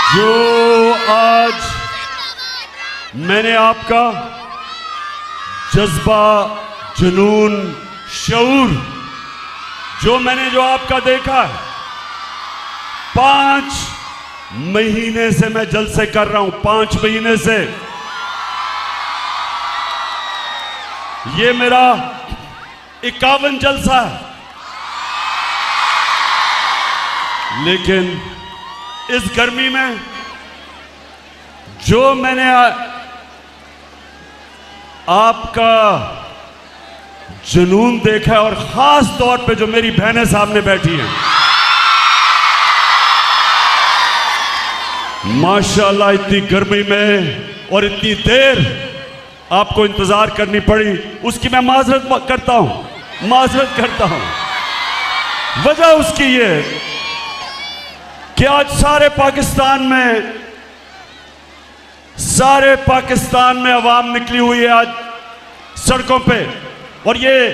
जो आज मैंने आपका जज्बा, जुनून, शऊर, जो आपका देखा है, 5 महीने से मैं जलसे कर रहा हूं। 5 महीने से ये मेरा 51 जलसा है। लेकिन इस गर्मी में जो मैंने आपका जुनून देखा है, और खास तौर पे जो मेरी बहनें सामने बैठी हैं, माशाल्लाह इतनी गर्मी में और इतनी देर आपको इंतजार करनी पड़ी, उसकी मैं माजरत करता हूं। वजह उसकी ये कि आज सारे पाकिस्तान में अवाम निकली हुई है आज सड़कों पे, और ये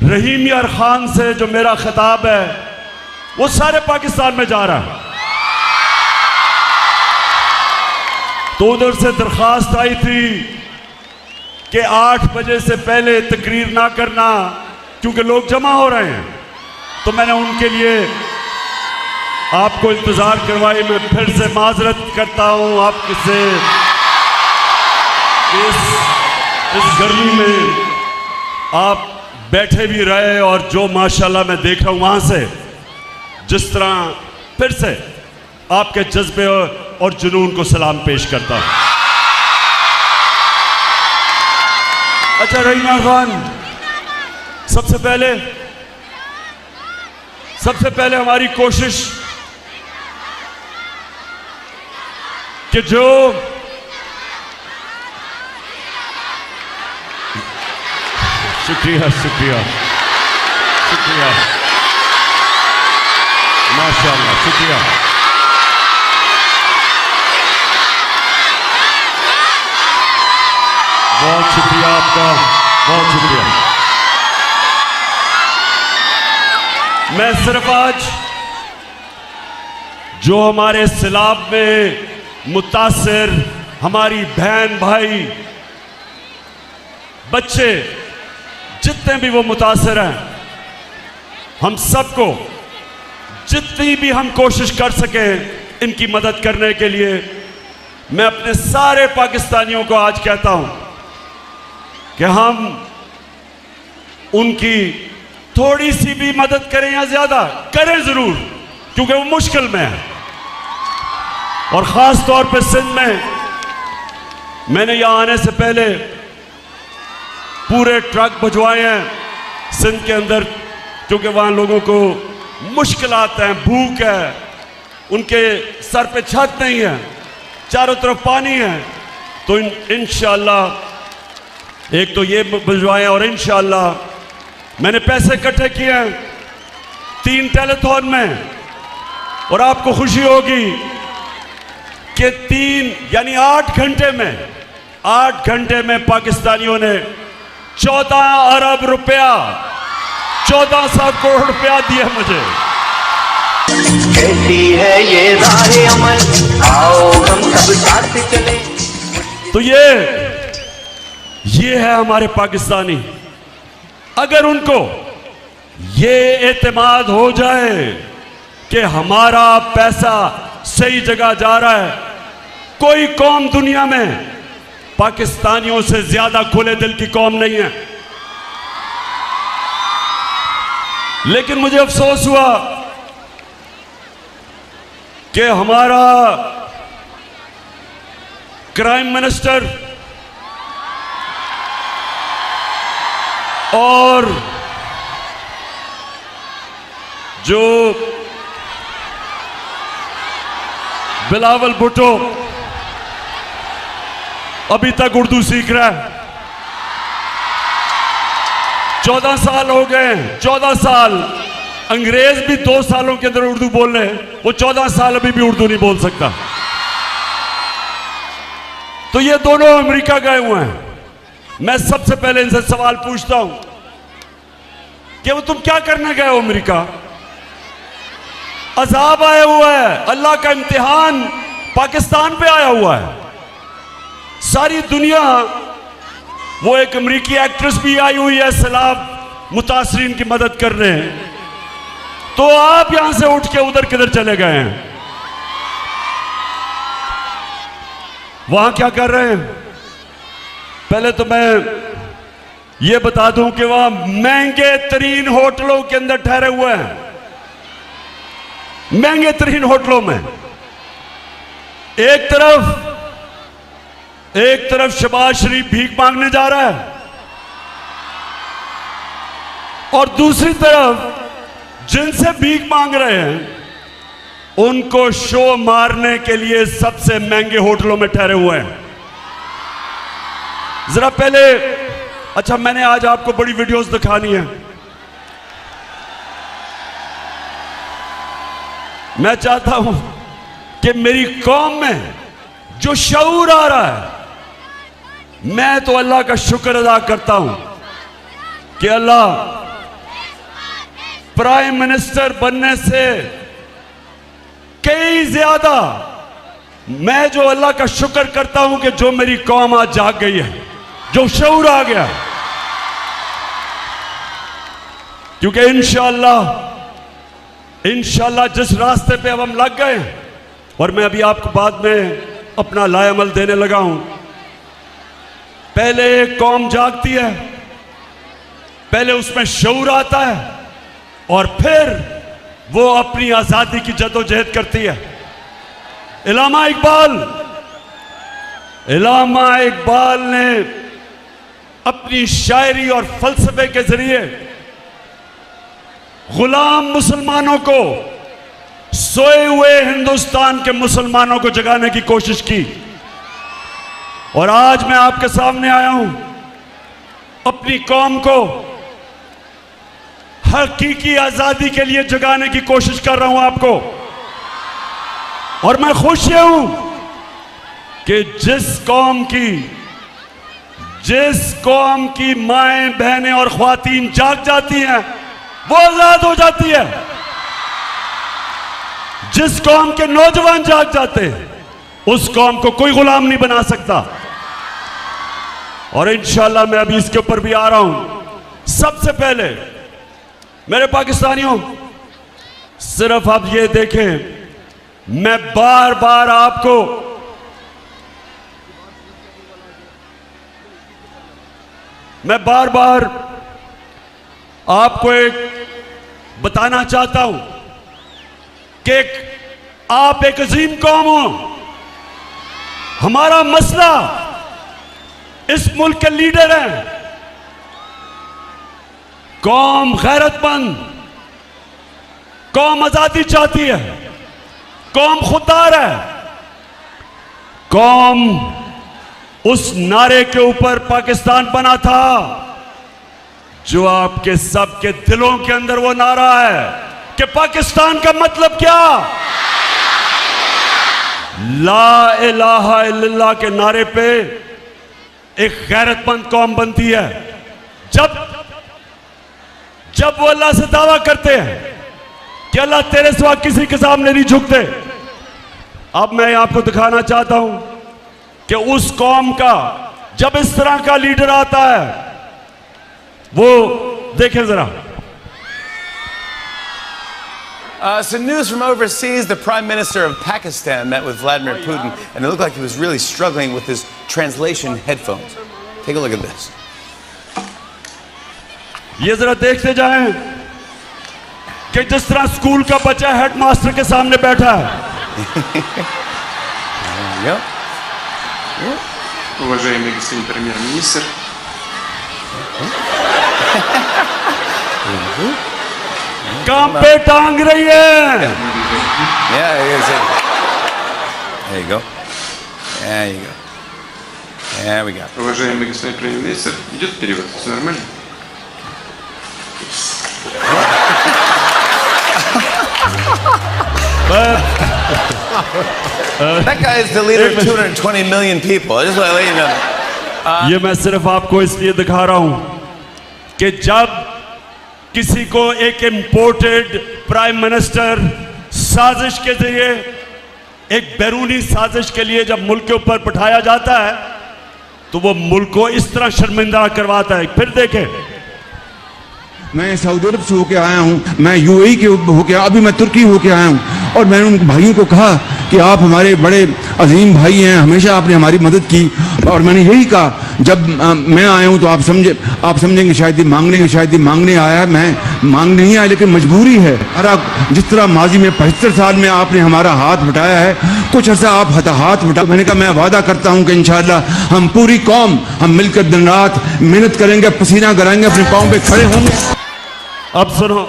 रहीम यार खान से जो मेरा खिताब है वो सारे पाकिस्तान में जा रहा है। तो उधर से दरखास्त आई थी कि 8 बजे से पहले तकरीर ना करना, क्योंकि लोग जमा हो रहे हैं। तो मैंने उनके लिए आपको इंतजार करवाई। मैं फिर से माजरत करता हूं आपसे, इस गर्मी में आप बैठे भी रहे, और जो माशाल्लाह मैं देख रहा हूं वहां से, जिस तरह फिर से आपके जज्बे और जुनून को सलाम पेश करता हूं। अच्छा रहीम खान, सबसे पहले हमारी कोशिश कि जो शुक्रिया माशाअल्लाह, शुक्रिया। बहुत शुक्रिया आपका, बहुत शुक्रिया। मैं सिर्फ आज जो हमारे सैलाब में मुतासिर हमारी बहन भाई बच्चे जितने भी वो मुतासिर हैं, हम सबको जितनी भी हम कोशिश कर सकें इनकी मदद करने के लिए, मैं अपने सारे पाकिस्तानियों को आज कहता हूं कि हम उनकी थोड़ी सी भी मदद करें या ज्यादा करें जरूर, क्योंकि वो मुश्किल में है। और खास तौर पे सिंध में मैंने यहां आने से पहले पूरे ट्रक भिजवाए हैं सिंध के अंदर, क्योंकि वहां लोगों को मुश्किलात हैं, भूख है, उनके सर पे छत नहीं है, चारों तरफ पानी है। तो इंशाअल्लाह एक तो ये भिजवाए, और इंशाअल्लाह मैंने पैसे इकट्ठे किए हैं 3 टेलीथॉन में, और आपको खुशी होगी कि 8 घंटे में पाकिस्तानियों ने 14 अरब रुपया, 1400 करोड़ रुपया दिया मुझे। कैसी है ये राहे अमल, आओ हम सब साथ चले। तो ये है हमारे पाकिस्तानी। अगर उनको ये एतमाद हो जाए कि हमारा पैसा सही जगह जा रहा है, कोई कौम दुनिया में पाकिस्तानियों से ज्यादा खुले दिल की कौम नहीं है। लेकिन मुझे अफसोस हुआ कि हमारा क्राइम मिनिस्टर और जो बिलावल भुट्टो अभी तक उर्दू सीख रहा है। 14 साल हो गए, 14 साल। अंग्रेज भी 2 सालों के अंदर उर्दू बोल रहे हैं, वो 14 साल अभी भी उर्दू नहीं बोल सकता। तो ये दोनों अमेरिका गए हुए हैं। मैं सबसे पहले इनसे सवाल पूछता हूं कि वो तुम क्या करने गए हो अमेरिका? अजाब आया हुआ है, अल्लाह का इम्तिहान पाकिस्तान पे आया हुआ है। सारी दुनिया, वो एक अमेरिकी एक्ट्रेस भी आई हुई है सैलाब मुतासरीन की मदद करने, तो आप यहां से उठ के उधर किधर चले गए हैं? वहां क्या कर रहे हैं? पहले तो मैं ये बता दूं कि वहां महंगे तरीन होटलों के अंदर ठहरे हुए हैं, महंगे तरीन होटलों में। एक तरफ शहबाज शरीफ भीख मांगने जा रहा है, और दूसरी तरफ जिनसे भीख मांग रहे हैं उनको शो मारने के लिए सबसे महंगे होटलों में ठहरे हुए हैं। जरा पहले, अच्छा मैंने आज आपको बड़ी वीडियोस दिखानी है। मैं चाहता हूं कि मेरी कौम में जो शऊर आ रहा है, मैं तो अल्लाह का शुक्र अदा करता हूं कि अल्लाह प्राइम मिनिस्टर बनने से कई ज्यादा मैं जो अल्लाह का शुक्र करता हूं कि जो मेरी कौम आज जाग गई है, जो शऊर आ गया। क्योंकि इंशाअल्लाह जिस रास्ते पे अब हम लग गए, और मैं अभी आपको बाद में अपना लाएअमल देने लगा हूं, पहले एक कौम जागती है, पहले उसमें शऊर आता है, और फिर वो अपनी आजादी की जदोजहद करती है। इलामा इकबाल ने अपनी शायरी और फलसफे के जरिए गुलाम मुसलमानों को, सोए हुए हिंदुस्तान के मुसलमानों को जगाने की कोशिश की, और आज मैं आपके सामने आया हूं अपनी कौम को हकीकी आजादी के लिए जगाने की कोशिश कर रहा हूं आपको। और मैं खुश हूं कि जिस कौम की माएं, बहनें और ख्वातीन जाग जाती हैं वो आजाद हो जाती है। जिस कौम के नौजवान जाग जाते हैं उस कौम को कोई गुलाम नहीं बना सकता। और इंशाअल्लाह मैं अभी इसके ऊपर भी आ रहा हूं। सबसे पहले मेरे पाकिस्तानियों, सिर्फ आप ये देखें, मैं बार बार आपको एक बताना चाहता हूं कि आप एक अजीम कौम हो। हमारा मसला इस मुल्क के लीडर हैं। कौम गैरतमंद, कौम आजादी चाहती है, कौम खुददार है। कौम उस नारे के ऊपर पाकिस्तान बना था जो आपके सबके दिलों के अंदर वो नारा है कि पाकिस्तान का मतलब क्या? ला इलाहा इल्लल्लाह के नारे पे एक गैरतमंद कौम बनती है। जब वो अल्लाह से दावा करते हैं कि अल्लाह तेरे सिवा किसी के सामने नहीं झुकते। अब मैं आपको दिखाना चाहता हूं कि उस कौम का जब इस तरह का लीडर आता है, वो देखें जरा। Some news from overseas. The Prime Minister of Pakistan met with Vladimir Putin, and it looked like he was really struggling with his translation headphones. Take a look at this. ये जरा देखते जाएं कि जिस तरह स्कूल का बच्चा headmaster के सामने बैठा है। Уважаемый господин премьер-министр, काम पे टांग रही है। Yeah, there you go. There you go. There we go. уважаемый господин премьер-министр, идет перевод, все нормально? That guy is the leader of 220 million people. I just want to let you know. ये मैं सिर्फ आपको इसलिए दिखा रहा हूं कि जब किसी को एक इंपोर्टेड प्राइम मिनिस्टर साजिश के जरिए एक बैरूनी साजिश के लिए जब मुल्क के ऊपर बिठाया जाता है तो वो मुल्क को इस तरह शर्मिंदा करवाता है। फिर देखें, मैं सऊदी अरब से होके आया हूँ, मैं यूएई के होके, अभी मैं तुर्की होके आया हूँ, और मैंने उन भाइयों को कहा कि आप हमारे बड़े अजीम भाई हैं, हमेशा आपने हमारी मदद की। और मैंने यही कहा, जब मैं आया हूँ तो आप समझेंगे शायद ये मांगने आया है। मैं मांगने नहीं आया, लेकिन मजबूरी है। जिस तरह माजी में 75 साल में आपने हमारा हाथ बटाया है, कुछ अर्सा आप हाथ बटा। मैंने कहा मैं वादा करता हूँ कि इंशाअल्लाह हम पूरी कौम हम मिलकर दिन रात मेहनत करेंगे, पसीना कराएंगे, अपने पाँव पे खड़े होंगे। अब सुनो,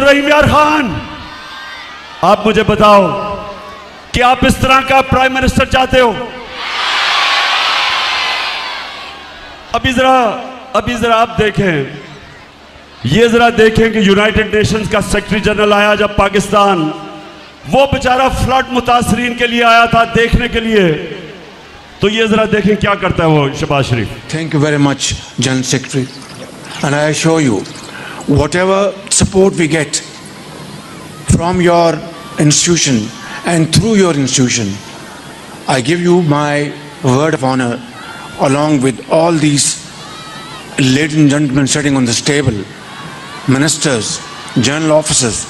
रहीम यार खान, आप मुझे बताओ कि आप इस तरह का प्राइम मिनिस्टर चाहते हो? अभी जरा आप देखें, ये जरा देखें कि यूनाइटेड नेशंस का सेक्रेटरी जनरल आया जब पाकिस्तान, वो बेचारा फ्लड मुतासरीन के लिए आया था देखने के लिए, तो ये जरा देखें क्या करता है वो शहबाज शरीफ। Thank you very much, General Secretary. And I assure you, whatever support we get from your institution and through your institution, I give you my word of honor, along with all these ladies and gentlemen sitting on this table, ministers, general officers,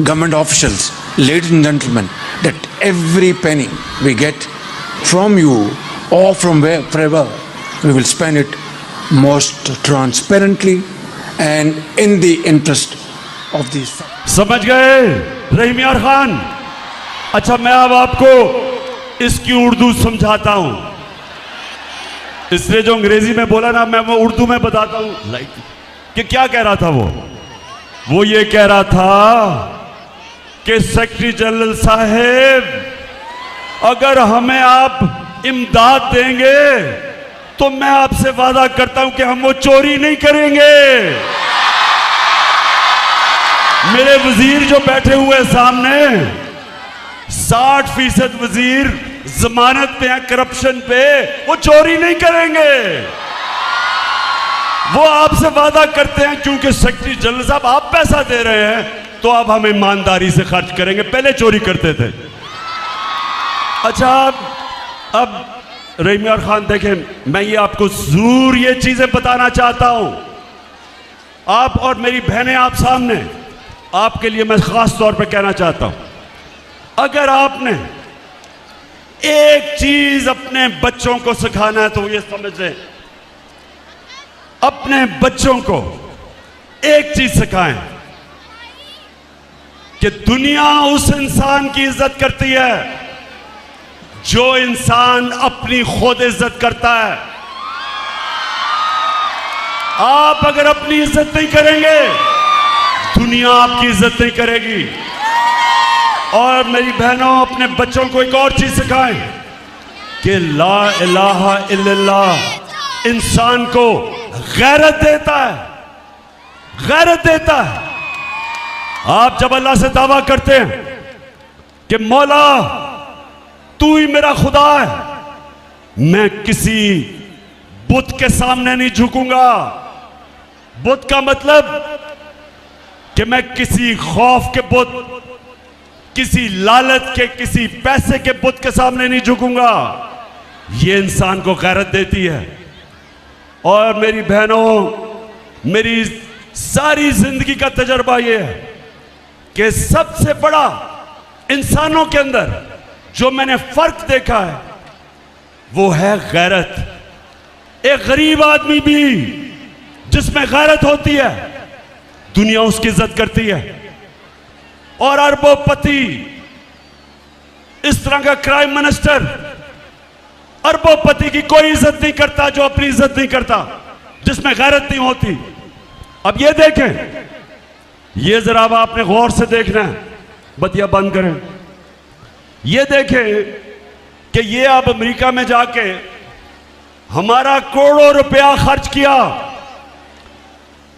government officials, ladies and gentlemen, that every penny we get from you or from wherever, we will spend it most transparently and in the interest of these. समझ गए रहीम यार खान? अच्छा, मैं अब आपको इसकी उर्दू समझाता हूं, इसलिए जो अंग्रेजी में बोला ना, मैं वो उर्दू में बताता हूं कि क्या कह रहा था वो ये कह रहा था कि सेक्रेटरी जनरल साहब, अगर हमें आप इमदाद देंगे तो मैं आपसे वादा करता हूं कि हम वो चोरी नहीं करेंगे। मेरे वजीर जो बैठे हुए सामने, 60% वजीर जमानत पे हैं करप्शन पे, वो चोरी नहीं करेंगे। वो आपसे वादा करते हैं क्योंकि सेक्रेटरी जनरल साहब आप पैसा दे रहे हैं तो अब हम ईमानदारी से खर्च करेंगे, पहले चोरी करते थे। अच्छा, अब रहीम यार खान देखें, मैं ये आपको जरूर ये चीजें बताना चाहता हूं, आप और मेरी बहनें आप सामने, आपके लिए मैं खास तौर पे कहना चाहता हूं, अगर आपने एक चीज अपने बच्चों को सिखाना है तो ये समझ लें, अपने बच्चों को एक चीज सिखाएं कि दुनिया उस इंसान की इज्जत करती है जो इंसान अपनी खुद इज्जत करता है। आप अगर अपनी इज्जत नहीं करेंगे, दुनिया आपकी इज्जत नहीं करेगी। और मेरी बहनों, अपने बच्चों को एक और चीज सिखाएं कि ला इलाहा इल्लल्लाह इंसान को गैरत देता है, गैरत देता है। आप जब अल्लाह से दावा करते हैं कि मौला तू ही मेरा खुदा है, मैं किसी बुत के सामने नहीं झुकूंगा। बुत का मतलब कि मैं किसी खौफ के बुत, किसी लालच के, किसी पैसे के बुत के सामने नहीं झुकूंगा। ये इंसान को गैरत देती है। और मेरी बहनों, मेरी सारी जिंदगी का तजर्बा यह है कि सबसे बड़ा इंसानों के अंदर जो मैंने फर्क देखा है वो है गैरत। एक गरीब आदमी भी जिसमें गैरत होती है, दुनिया उसकी इज्जत करती है। और अरबोपति, इस तरह का प्राइम मिनिस्टर अरबोपति की कोई इज्जत नहीं करता जो अपनी इज्जत नहीं करता, जिसमें गैरत नहीं होती। अब ये देखें, ये जरा अब आपने गौर से देखना है, बतिया बंद करें। ये देखें कि ये अब अमेरिका में जाके हमारा करोड़ों रुपया खर्च किया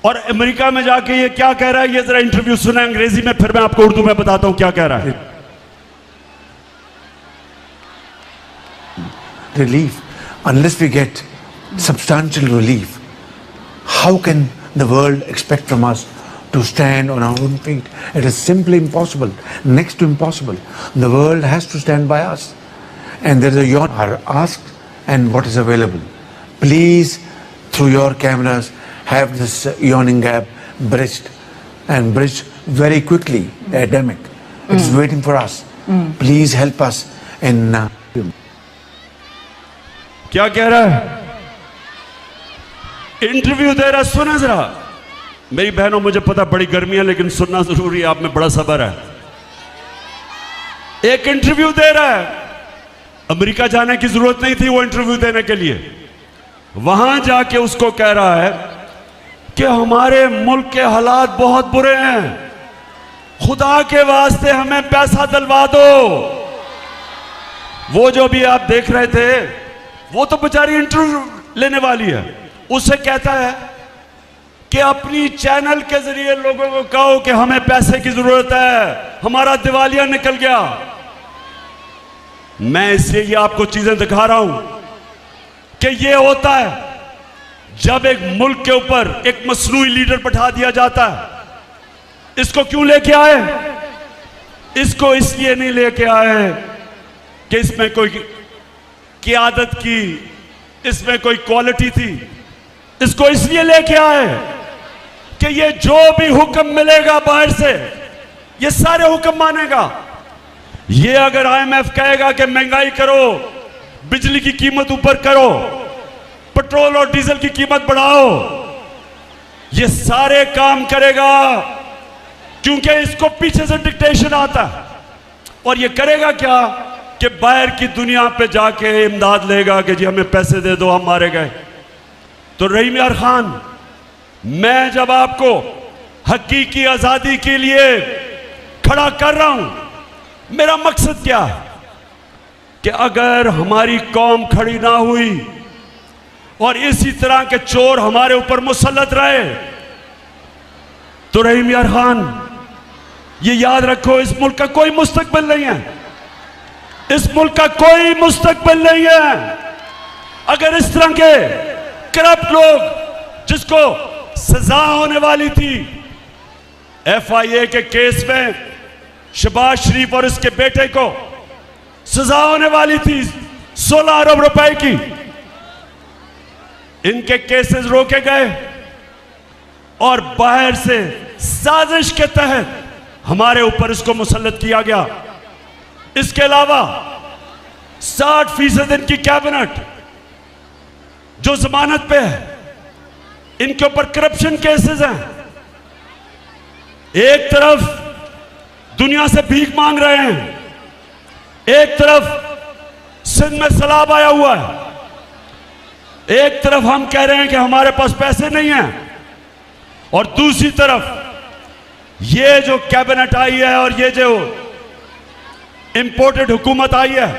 और अमेरिका में जाके ये क्या कह रहा है, ये जरा इंटरव्यू सुना अंग्रेजी में, फिर मैं आपको उर्दू में बताता हूं क्या कह रहा है। Relief, unless we get substantial relief, how can the world expect from us to stand on our own feet. It is simply impossible, next to impossible. The world has to stand by us. And there is a yawn are asked and what is available. Please, through your cameras, have this yawning gap bridged and bridged very quickly. The epidemic. It is waiting for us. Please help us in. क्या कह रहा है? Interview दे रहा है, सुना जरा। मेरी बहनों, मुझे पता बड़ी गर्मी है लेकिन सुनना जरूरी है, आप में बड़ा सब्र है। एक इंटरव्यू दे रहा है, अमेरिका जाने की जरूरत नहीं थी वो इंटरव्यू देने के लिए। वहां जाके उसको कह रहा है कि हमारे मुल्क के हालात बहुत बुरे हैं, खुदा के वास्ते हमें पैसा दिलवा दो। वो जो भी आप देख रहे थे, वो तो बेचारी इंटरव्यू लेने वाली है, उसे कहता है कि अपनी चैनल के जरिए लोगों को कहो कि हमें पैसे की जरूरत है, हमारा दिवालिया निकल गया। मैं इसलिए ये आपको चीजें दिखा रहा हूं कि ये होता है जब एक मुल्क के ऊपर एक मसनूई लीडर बैठा दिया जाता है। इसको क्यों लेके आए? इसको इसलिए नहीं लेके आए कि इसमें कोई क़ियादत की, इसमें कोई क्वालिटी थी। इसको इसलिए लेके आए कि ये जो भी हुक्म मिलेगा बाहर से, ये सारे हुक्म मानेगा। ये अगर IMF कहेगा कि महंगाई करो, बिजली की कीमत ऊपर करो, पेट्रोल और डीजल की कीमत बढ़ाओ, ये सारे काम करेगा, क्योंकि इसको पीछे से डिक्टेशन आता है। और ये करेगा क्या कि बाहर की दुनिया पे जाके इमदाद लेगा कि जी हमें पैसे दे दो, हम मारे गए। तो रहीम यार खान, मैं जब आपको हकीकी आजादी के लिए खड़ा कर रहा हूं, मेरा मकसद क्या है कि अगर हमारी कौम खड़ी ना हुई और इसी तरह के चोर हमारे ऊपर मुसल्लत रहे, तो रहीम यार खान, ये याद रखो, इस मुल्क का कोई मुस्तकबिल नहीं है। इस मुल्क का कोई मुस्तकबिल नहीं है अगर इस तरह के करप्ट लोग, जिसको सजा होने वाली थी FIA के केस में, शहबाज शरीफ और उसके बेटे को सजा होने वाली थी 16 अरब रुपए की, इनके केसेस रोके गए और बाहर से साजिश के तहत हमारे ऊपर इसको मुसल्लत किया गया। इसके अलावा 60% इनकी कैबिनेट जो जमानत पे है, इनके ऊपर करप्शन केसेस हैं। एक तरफ दुनिया से भीख मांग रहे हैं, एक तरफ सिंध में सैलाब आया हुआ है, एक तरफ हम कह रहे हैं कि हमारे पास पैसे नहीं हैं, और दूसरी तरफ ये जो कैबिनेट आई है और ये जो इंपोर्टेड हुकूमत आई है,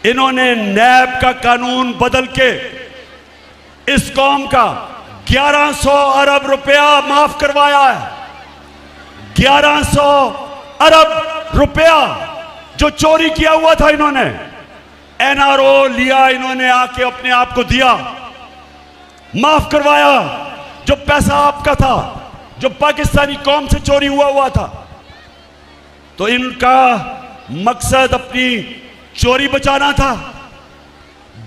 इन्होंने नैब का कानून बदल के इस कौम का 1100 अरब रुपया माफ करवाया है। 1100 अरब रुपया जो चोरी किया हुआ था, इन्होंने NRO लिया, इन्होंने आके अपने आप को दिया, माफ करवाया। जो पैसा आपका था, जो पाकिस्तानी कौम से चोरी हुआ था, तो इनका मकसद अपनी चोरी बचाना था।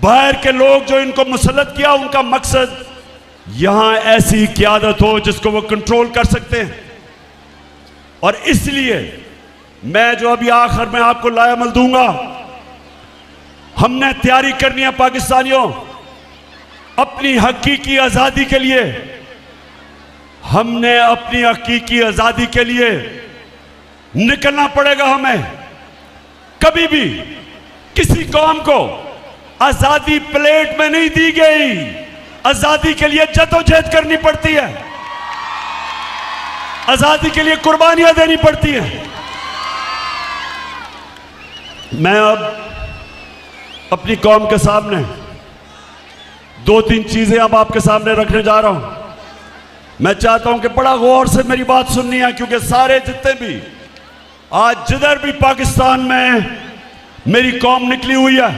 बाहर के लोग जो इनको मुसल्लत किया, उनका मकसद यहां ऐसी क़यादत हो जिसको वो कंट्रोल कर सकते हैं। और इसलिए मैं जो अभी आखिर में आपको लायामल दूंगा, हमने तैयारी करनी है पाकिस्तानियों अपनी हकीकी आजादी के लिए। हमने अपनी हकीकी आजादी के लिए निकलना पड़ेगा। हमें कभी भी किसी कौम को आजादी प्लेट में नहीं दी गई, आजादी के लिए जद्दोजहद करनी पड़ती है, आजादी के लिए कुर्बानियां देनी पड़ती हैं। मैं अब अपनी कौम के सामने 2-3 चीजें अब आपके सामने रखने जा रहा हूं। मैं चाहता हूं कि बड़ा गौर से मेरी बात सुननी है, क्योंकि सारे जितने भी आज जिधर भी पाकिस्तान में मेरी कौम निकली हुई है,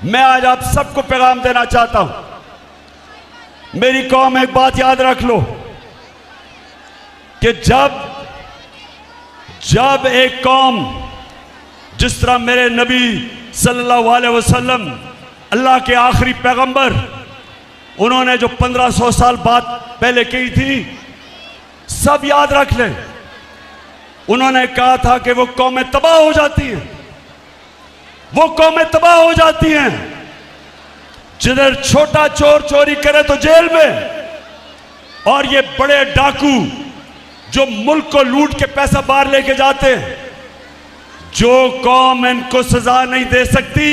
मैं आज आप सबको पैगाम देना चाहता हूं। मेरी कौम, एक बात याद रख लो, कि जब एक कौम, जिस तरह मेरे नबी सल्लल्लाहु अलैहि वसल्लम अल्लाह के आखिरी पैगंबर, उन्होंने जो 1500 साल बाद पहले की थी, सब याद रख लें। उन्होंने कहा था कि वो कौमें तबाह हो जाती हैं, वो कौमें तबाह हो जाती हैं जिधर छोटा चोर चोरी करे तो जेल में, और ये बड़े डाकू जो मुल्क को लूट के पैसा बाहर लेके जाते हैं, जो कौम इनको सजा नहीं दे सकती,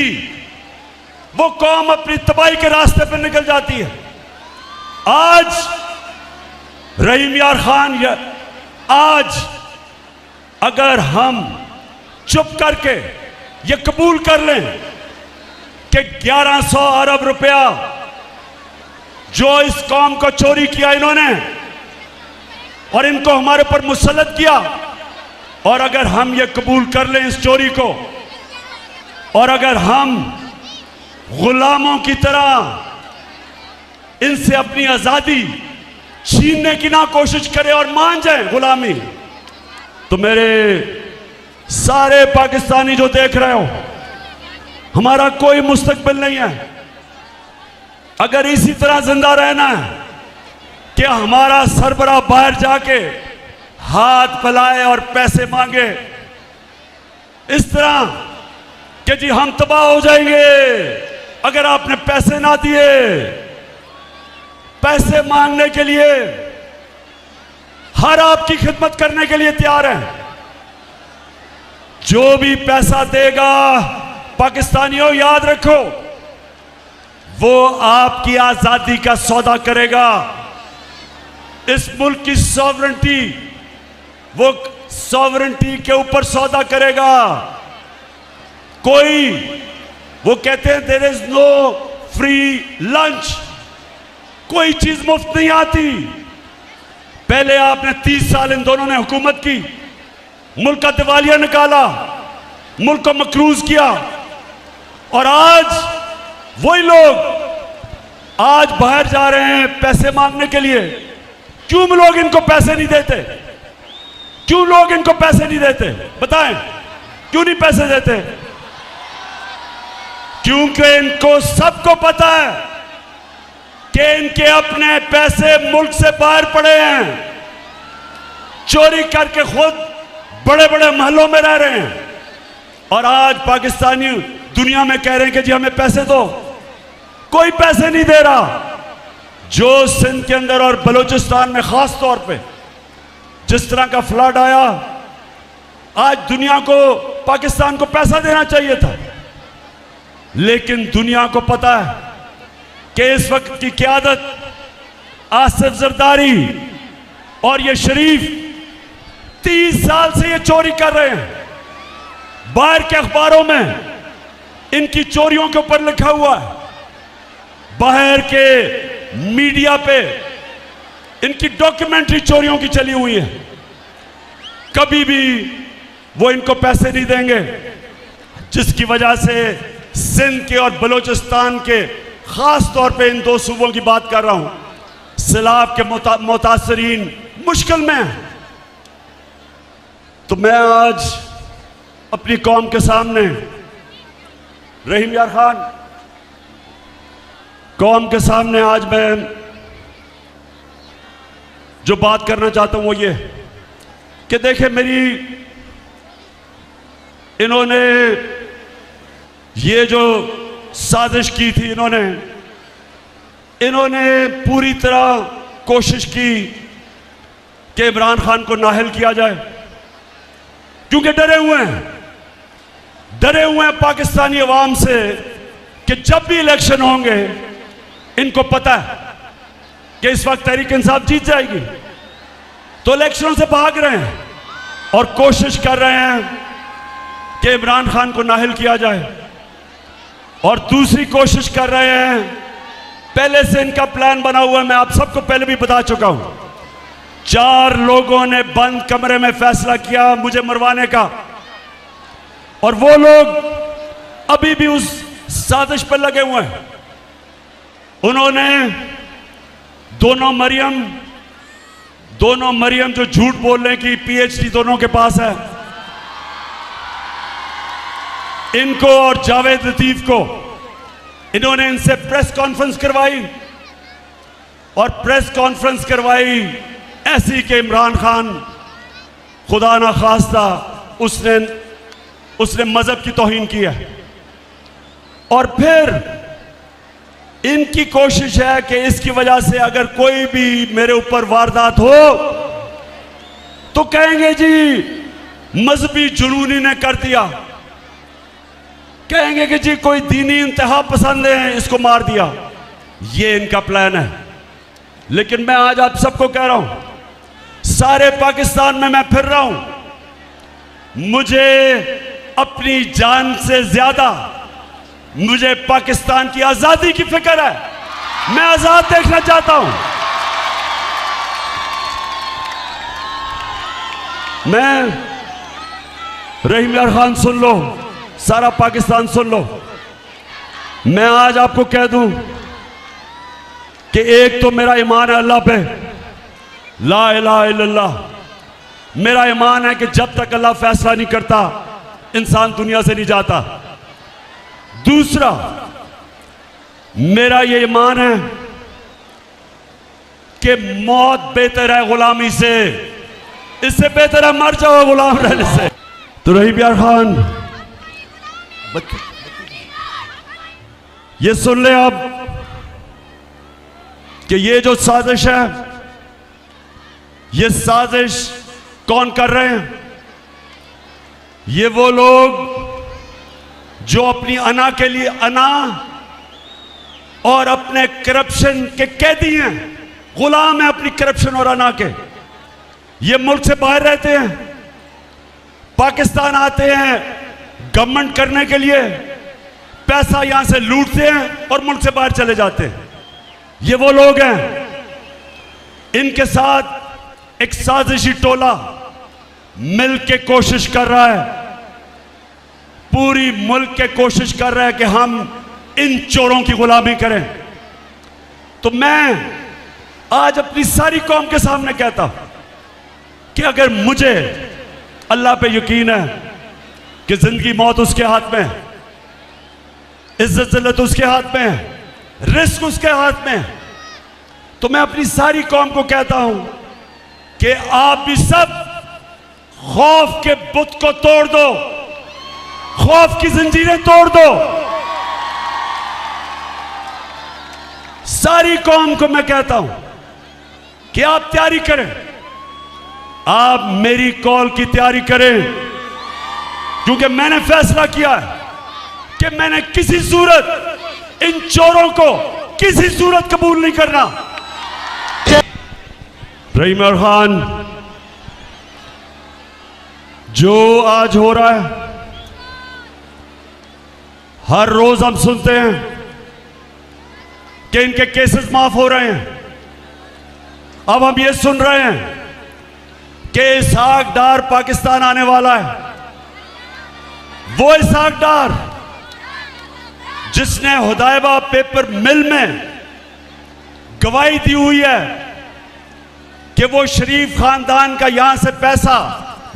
वो कौम अपनी तबाही के रास्ते पर निकल जाती है। आज रहीम यार खान, आज अगर हम चुप करके ये कबूल कर लें कि 1100 अरब रुपया जो इस कौम को चोरी किया इन्होंने और इनको हमारे ऊपर मुसल्लत किया, और अगर हम ये कबूल कर लें इस चोरी को, और अगर हम गुलामों की तरह इनसे अपनी आजादी छीनने की ना कोशिश करें और मान जाएं गुलामी, तो मेरे सारे पाकिस्तानी जो देख रहे हो, हमारा कोई मुस्तकबिल नहीं है। अगर इसी तरह जिंदा रहना है कि हमारा सरबराह बाहर जाके हाथ फैलाए और पैसे मांगे इस तरह कि जी हम तबाह हो जाएंगे अगर आपने पैसे ना दिए, पैसे मांगने के लिए हर आपकी खिदमत करने के लिए तैयार है। जो भी पैसा देगा, पाकिस्तानियों याद रखो, वो आपकी आजादी का सौदा करेगा। इस मुल्क की सॉवरेंटी, वो सॉवरेंटी के ऊपर सौदा करेगा। कोई, वो कहते हैं there is no free lunch, कोई चीज मुफ्त नहीं आती। पहले आपने 30 साल इन दोनों ने हुकूमत की, मुल्क का दिवालिया निकाला, मुल्क को मकरूज किया, और आज वही लोग आज बाहर जा रहे हैं पैसे मांगने के लिए। क्यों लोग इनको पैसे नहीं देते? क्यों लोग इनको पैसे नहीं देते? बताएं, क्यों नहीं पैसे देते? क्योंकि इनको सबको पता है कि इनके अपने पैसे मुल्क से बाहर पड़े हैं, चोरी करके खुद बड़े बड़े महलों में रह रहे हैं, और आज पाकिस्तानी दुनिया में कह रहे हैं कि जी हमें पैसे दो। कोई पैसे नहीं दे रहा। जो सिंध के अंदर और बलूचिस्तान में खास तौर पे जिस तरह का फ्लड आया, आज दुनिया को, पाकिस्तान को पैसा देना चाहिए था, लेकिन दुनिया को पता है कि इस वक्त की क़यादत आसिफ जरदारी और ये शरीफ 30 साल से ये चोरी कर रहे हैं। बाहर के अखबारों में इनकी चोरियों के ऊपर लिखा हुआ है, बाहर के मीडिया पे इनकी डॉक्यूमेंट्री चोरियों की चली हुई है। कभी भी वो इनको पैसे नहीं देंगे, जिसकी वजह से सिंध के और बलूचिस्तान के, खास तौर पे इन दो सूबों की बात कर रहा हूं, सैलाब के मुतासरीन मुश्किल में हैं। तो मैं आज अपनी कौम के सामने, रहीम यार खान कौम के सामने आज मैं जो बात करना चाहता हूं वो ये कि देखें, मेरी इन्होंने ये जो साजिश की थी, इन्होंने पूरी तरह कोशिश की कि इमरान खान को नाअहल किया जाए, क्योंकि डरे हुए हैं पाकिस्तानी अवाम से कि जब भी इलेक्शन होंगे, इनको पता है कि इस वक्त तहरीक इंसाफ जीत जाएगी, तो इलेक्शनों से भाग रहे हैं और कोशिश कर रहे हैं कि इमरान खान को नाअहल किया जाए। और दूसरी कोशिश कर रहे हैं, पहले से इनका प्लान बना हुआ है, मैं आप सबको पहले भी बता चुका हूं। 4 लोगों ने बंद कमरे में फैसला किया मुझे मरवाने का, और वो लोग अभी भी उस साजिश पर लगे हुए हैं। उन्होंने दोनों मरियम, दोनों मरियम जो झूठ बोल रहे हैं कि पीएचडी दोनों के पास है, इनको और जावेद लतीफ को, इन्होंने इनसे प्रेस कॉन्फ्रेंस करवाई और प्रेस कॉन्फ्रेंस करवाई ऐसी कि इमरान खान खुदा ना खास्ता उसने मजहब की तौहीन की है। और फिर इनकी कोशिश है कि इसकी वजह से अगर कोई भी मेरे ऊपर वारदात हो तो कहेंगे जी मजहबी जुनूनी ने कर दिया, कहेंगे कि जी कोई दीनी इंतहा पसंद है इसको मार दिया। ये इनका प्लान है। लेकिन मैं आज आप सबको कह रहा हूं, सारे पाकिस्तान में मैं फिर रहा हूं, मुझे अपनी जान से ज्यादा मुझे पाकिस्तान की आजादी की फिक्र है। मैं आजाद देखना चाहता हूं। मैं रहीम यार खान सुन लो, सारा पाकिस्तान सुन लो, मैं आज आपको कह दूं कि एक तो मेरा ईमान है अल्लाह पे, ला इलाहा इल्लल्लाह। मेरा ईमान है कि जब तक अल्लाह फैसला नहीं करता इंसान दुनिया से नहीं जाता। दूसरा, मेरा ये ईमान है कि मौत बेहतर है गुलामी से, इससे बेहतर है मर जाओ गुलाम रहने से। तो रहीम यार खान ये सुन ले अब कि ये जो साजिश है, ये साजिश कौन कर रहे हैं? ये वो लोग जो अपनी अना के लिए अना और अपने करप्शन के कैदी हैं, गुलाम हैं अपनी करप्शन और अना के। ये मुल्क से बाहर रहते हैं, पाकिस्तान आते हैं गवर्नमेंट करने के लिए, पैसा यहां से लूटते हैं और मुल्क से बाहर चले जाते हैं। ये वो लोग हैं। इनके साथ एक साजिशी टोला मिल के कोशिश कर रहा है, पूरी मुल्क के कोशिश कर रहा है कि हम इन चोरों की गुलामी करें। तो मैं आज अपनी सारी कौम के सामने कहता हूं कि अगर मुझे अल्लाह पे यकीन है कि जिंदगी मौत उसके हाथ में है, इज्जत जिल्लत उसके हाथ में है, रिस्क उसके हाथ में है, तो मैं अपनी सारी कौम को कहता हूं कि आप भी सब खौफ के बुत को तोड़ दो, खौफ की जंजीरें तोड़ दो। सारी कौम को मैं कहता हूं कि आप तैयारी करें, आप मेरी कॉल की तैयारी करें, क्योंकि मैंने फैसला किया है कि मैंने किसी सूरत इन चोरों को किसी सूरत कबूल नहीं करना। रहीम यार खान, जो आज हो रहा है, हर रोज हम सुनते हैं कि इनके केसेस माफ हो रहे हैं। अब हम ये सुन रहे हैं कि इसहाक डार पाकिस्तान आने वाला है। वो इसहाक डार जिसने हुदैबा पेपर मिल में गवाही दी हुई है कि वो शरीफ खानदान का यहां से पैसा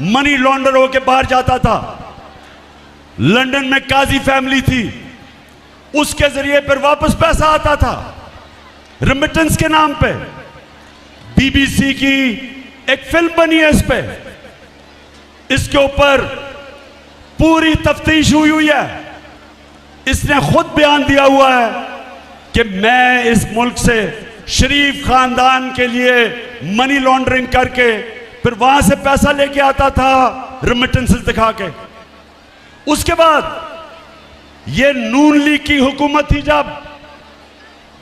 मनी लॉन्डर होकर बाहर जाता था। लंदन में काजी फैमिली थी, उसके जरिए फिर वापस पैसा आता था रेमिटेंस के नाम पे। बीबीसी की एक फिल्म बनी है इस पे, इसके ऊपर पूरी तफ्तीश हुई है। इसने खुद बयान दिया हुआ है कि मैं इस मुल्क से शरीफ खानदान के लिए मनी लॉन्ड्रिंग करके फिर वहां से पैसा लेके आता था रेमिटेंसेस दिखा के। उसके बाद ये नून लीग की हुकूमत थी, जब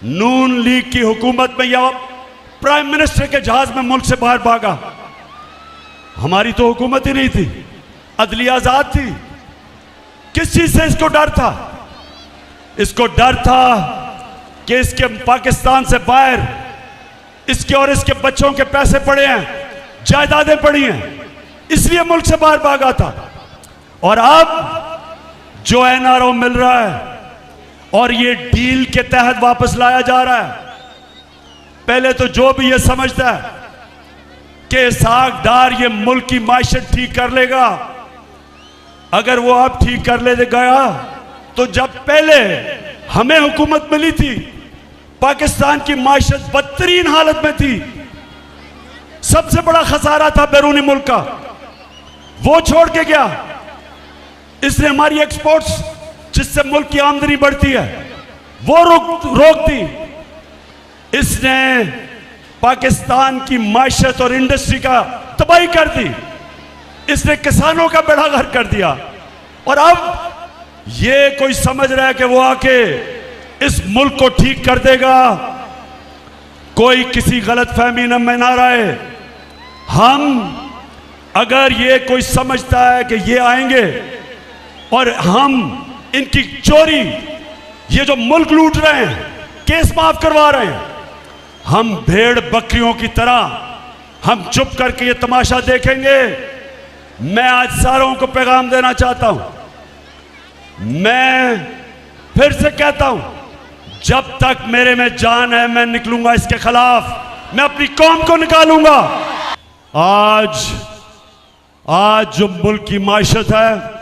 नून लीग की हुकूमत में यह प्राइम मिनिस्टर के जहाज में मुल्क से बाहर भागा। हमारी तो हुकूमत ही नहीं थी, अदलिया आजाद थी। किस चीज से इसको डर था? इसको डर था कि इसके पाकिस्तान से बाहर इसके और इसके बच्चों के पैसे पड़े हैं, जायदादें पड़ी हैं, इसलिए मुल्क से बाहर भागा था। और अब जो एनआरओ मिल रहा है और ये डील के तहत वापस लाया जा रहा है, पहले तो जो भी ये समझता है कि इसहाक डार ये मुल्क की माशत ठीक कर लेगा। अगर वो अब ठीक कर ले गया तो जब पहले हमें हुकूमत मिली थी पाकिस्तान की माशत बदतरीन हालत में थी, सबसे बड़ा खसारा था बैरूनी मुल्क का, वो छोड़ के गया। इसने हमारी एक्सपोर्ट्स जिससे मुल्क की आमदनी बढ़ती है वो रोक दी। इसने पाकिस्तान की माशत और इंडस्ट्री का तबाही कर दी। इसने किसानों का बेड़ा गर्क कर दिया। और अब ये कोई समझ रहा है कि वो आके इस मुल्क को ठीक कर देगा। कोई किसी गलत फहमी में ना रहे। हम अगर ये कोई समझता है कि ये आएंगे और हम इनकी चोरी, ये जो मुल्क लूट रहे हैं, केस माफ करवा रहे हैं, हम भेड़ बकरियों की तरह हम चुप करके ये तमाशा देखेंगे। मैं आज सारों को पैगाम देना चाहता हूं, मैं फिर से कहता हूं, जब तक मेरे में जान है मैं निकलूंगा इसके खिलाफ, मैं अपनी कौम को निकालूंगा। आज जो मुल्क की माशत है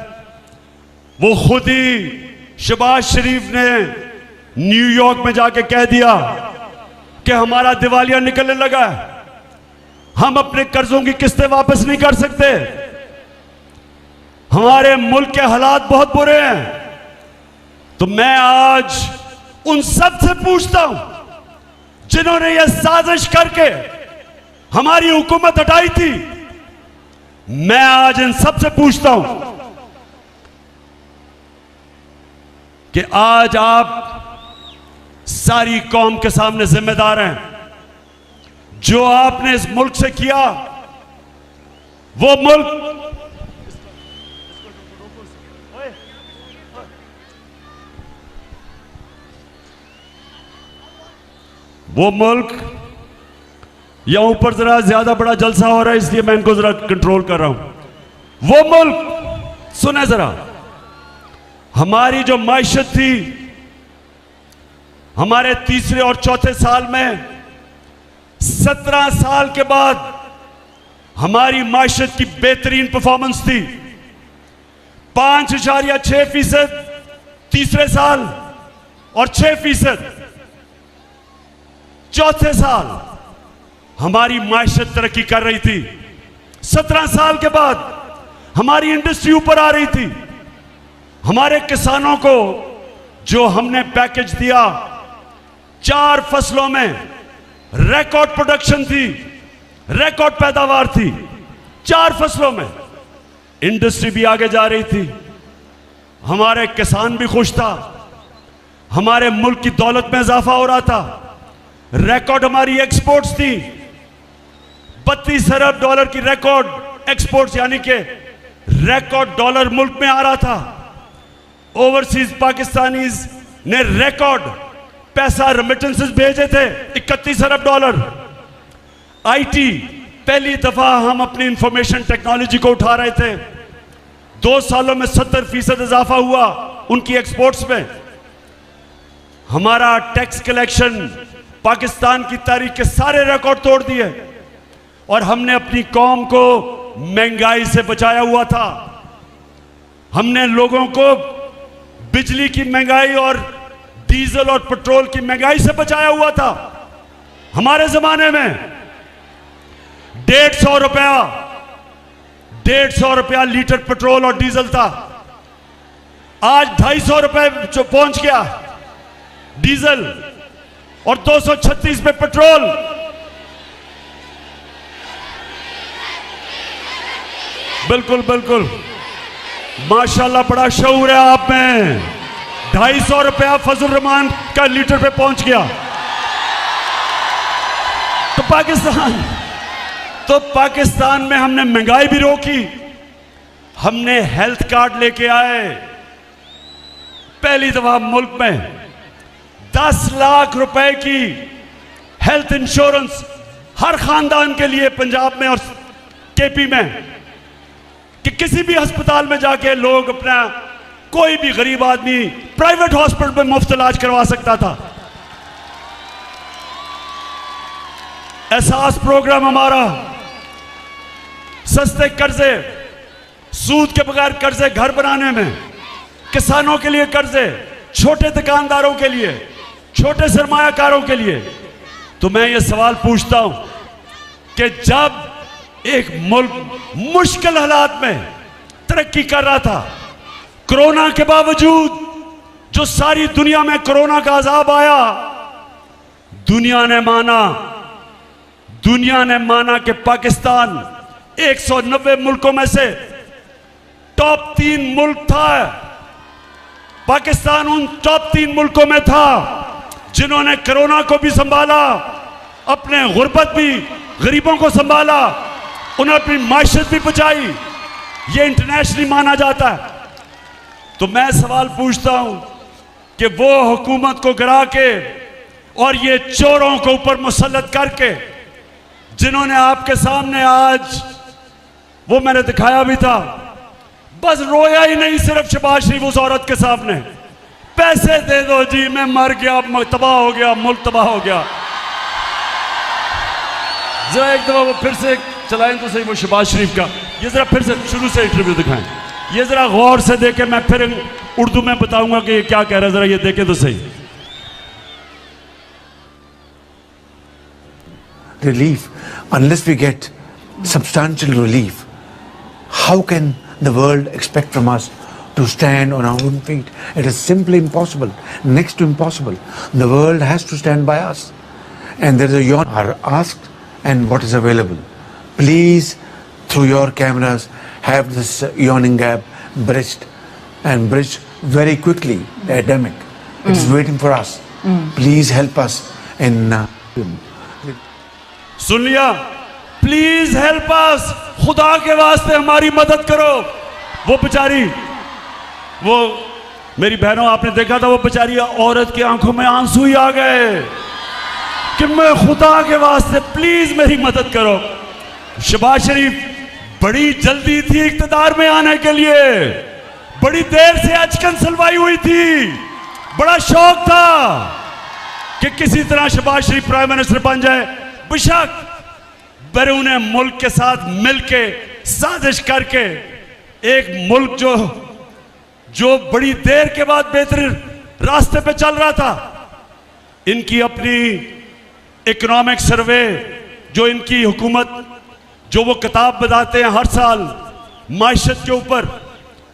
वो खुद ही शहबाज शरीफ ने न्यूयॉर्क में जाके कह दिया कि हमारा दिवालिया निकलने लगा है, हम अपने कर्जों की किस्तें वापस नहीं कर सकते, हमारे मुल्क के हालात बहुत बुरे हैं। तो मैं आज उन सब से पूछता हूं जिन्होंने यह साजिश करके हमारी हुकूमत हटाई थी, मैं आज इन सब से पूछता हूं कि आज आप सारी कौम के सामने जिम्मेदार हैं। जो आपने इस मुल्क से किया, वो मुल्क यहां ऊपर जरा ज्यादा बड़ा जलसा हो रहा है इसलिए मैं इनको जरा कंट्रोल कर रहा हूं। वो मुल्क, सुने जरा, हमारी जो मायशत थी, हमारे तीसरे और चौथे साल में 17 साल के बाद हमारी मायशत की बेहतरीन परफॉर्मेंस थी। 5.6% तीसरे साल और 6% चौथे साल हमारी मायशत तरक्की कर रही थी। 17 साल के बाद हमारी इंडस्ट्री ऊपर आ रही थी। हमारे किसानों को जो हमने पैकेज दिया, 4 फसलों में रिकॉर्ड प्रोडक्शन थी, रिकॉर्ड पैदावार थी। 4 फसलों में इंडस्ट्री भी आगे जा रही थी, हमारे किसान भी खुश था, हमारे मुल्क की दौलत में इजाफा हो रहा था। रिकॉर्ड हमारी एक्सपोर्ट्स थी, 32 अरब डॉलर की रिकॉर्ड एक्सपोर्ट्स, यानी कि रिकॉर्ड डॉलर मुल्क में आ रहा था। ओवरसीज पाकिस्तानीज ने रिकॉर्ड पैसा रेमिटेंसेस भेजे थे, 31 अरब डॉलर। आईटी, पहली दफा हम अपनी इंफॉर्मेशन टेक्नोलॉजी को उठा रहे थे। 2 सालों में 70% इजाफा हुआ उनकी एक्सपोर्ट्स में। हमारा टैक्स कलेक्शन पाकिस्तान की तारीख के सारे रिकॉर्ड तोड़ दिए और हमने अपनी कौम को महंगाई से बचाया हुआ था। हमने लोगों को बिजली की महंगाई और डीजल और पेट्रोल की महंगाई से बचाया हुआ था। हमारे जमाने में 150 रुपया लीटर पेट्रोल और डीजल था, आज 250 रुपए जो पहुंच गया डीजल और 236 पे पेट्रोल। बिल्कुल बिल्कुल, माशाल्लाह बड़ा शऊर है आप में। 250 रुपया फजल रहमान का लीटर पे पहुंच गया। तो पाकिस्तान में हमने महंगाई भी रोकी, हमने हेल्थ कार्ड लेके आए। पहली दफा मुल्क में 10 लाख रुपए की हेल्थ इंश्योरेंस हर खानदान के लिए पंजाब में और केपी में, कि किसी भी अस्पताल में जाके लोग अपना, कोई भी गरीब आदमी प्राइवेट हॉस्पिटल में मुफ्त इलाज करवा सकता था। एहसास प्रोग्राम हमारा सस्ते कर्जे, सूद के बगैर कर्जे घर बनाने में, किसानों के लिए कर्जे, छोटे दुकानदारों के लिए, छोटे सरमायाकारों के लिए। तो मैं ये सवाल पूछता हूं कि जब एक मुल्क मुश्किल हालात में तरक्की कर रहा था, कोरोना के बावजूद जो सारी दुनिया में कोरोना का अजाब आया, दुनिया ने माना कि पाकिस्तान 190 मुल्कों में से टॉप 3 मुल्क था। पाकिस्तान उन टॉप 3 मुल्कों में था जिन्होंने कोरोना को भी संभाला, अपने गुर्बत भी, गरीबों को संभाला, उन्हें अपनी माशियत भी बचाई। ये इंटरनेशनली माना जाता है। तो मैं सवाल पूछता हूं कि वो हुकूमत को गिरा के और ये चोरों को ऊपर मुसल्लत करके, जिन्होंने आपके सामने आज, वो मैंने दिखाया भी था, बस रोया ही नहीं सिर्फ शहबाज शरीफ उस औरत के सामने, पैसे दे दो जी, मैं मर गया, तबाह हो गया, मुल्क तबाह हो गया। जरा एक दफा वो फिर से चलाएं तो सही, वो शहबाज शरीफ का, ये जरा फिर से शुरू से इंटरव्यू दिखाएं, ये जरा गौर से देखें, मैं फिर उर्दू में बताऊंगा कि ये क्या कह रहा है, जरा ये देखें तो सही। Relief, unless we get substantial relief, how can the world expect from us to stand on our own feet? It is simply impossible, next to impossible. The world has to stand by us. And there is a yawn are asked and what is available. Please, through your cameras, have this yawning gap bridged and bridged very quickly. The epidemic. It is waiting for us. Please help us in सुन लिया? Please help us, खुदा के वास्ते हमारी मदद करो। वो बेचारी, वो मेरी बहनों, आपने देखा था वो बेचारी औरत की आंखों में आंसू ही आ गए कि मैं खुदा के वास्ते प्लीज मेरी मदद करो। शहबाज शरीफ बड़ी जल्दी थी इख्तिदार में आने के लिए, बड़ी देर से अचकन सलवाई हुई थी, बड़ा शौक था कि किसी तरह शहबाज शरीफ प्राइम मिनिस्टर बन जाए। बेशक बैरून मुल्क के साथ मिलके साजिश करके एक मुल्क जो बड़ी देर के बाद बेहतरीन रास्ते पे चल रहा था, इनकी अपनी इकोनॉमिक सर्वे, जो इनकी हुकूमत, जो वो किताब बताते हैं हर साल माइशत के ऊपर,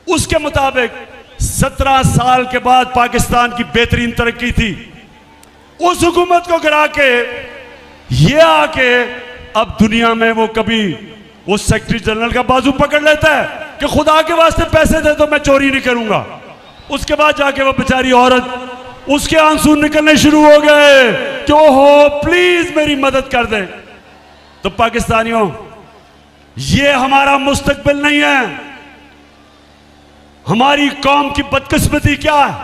उसके मुताबिक 17 साल के बाद पाकिस्तान की बेहतरीन तरक्की थी। उस हुकूमत को गिरा के ये आके अब दुनिया में वो कभी वो सेक्रेटरी जनरल का बाजू पकड़ लेता है कि खुदा के वास्ते पैसे दे दो, मैं चोरी नहीं करूंगा। उसके बाद जाके वो बेचारी औरत, उसके आंसू निकलने शुरू हो गए कि ओहो प्लीज मेरी मदद कर दे। तो पाकिस्तानियों, ये हमारा मुस्तकबिल नहीं है। हमारी कौम की बदकिस्मती क्या है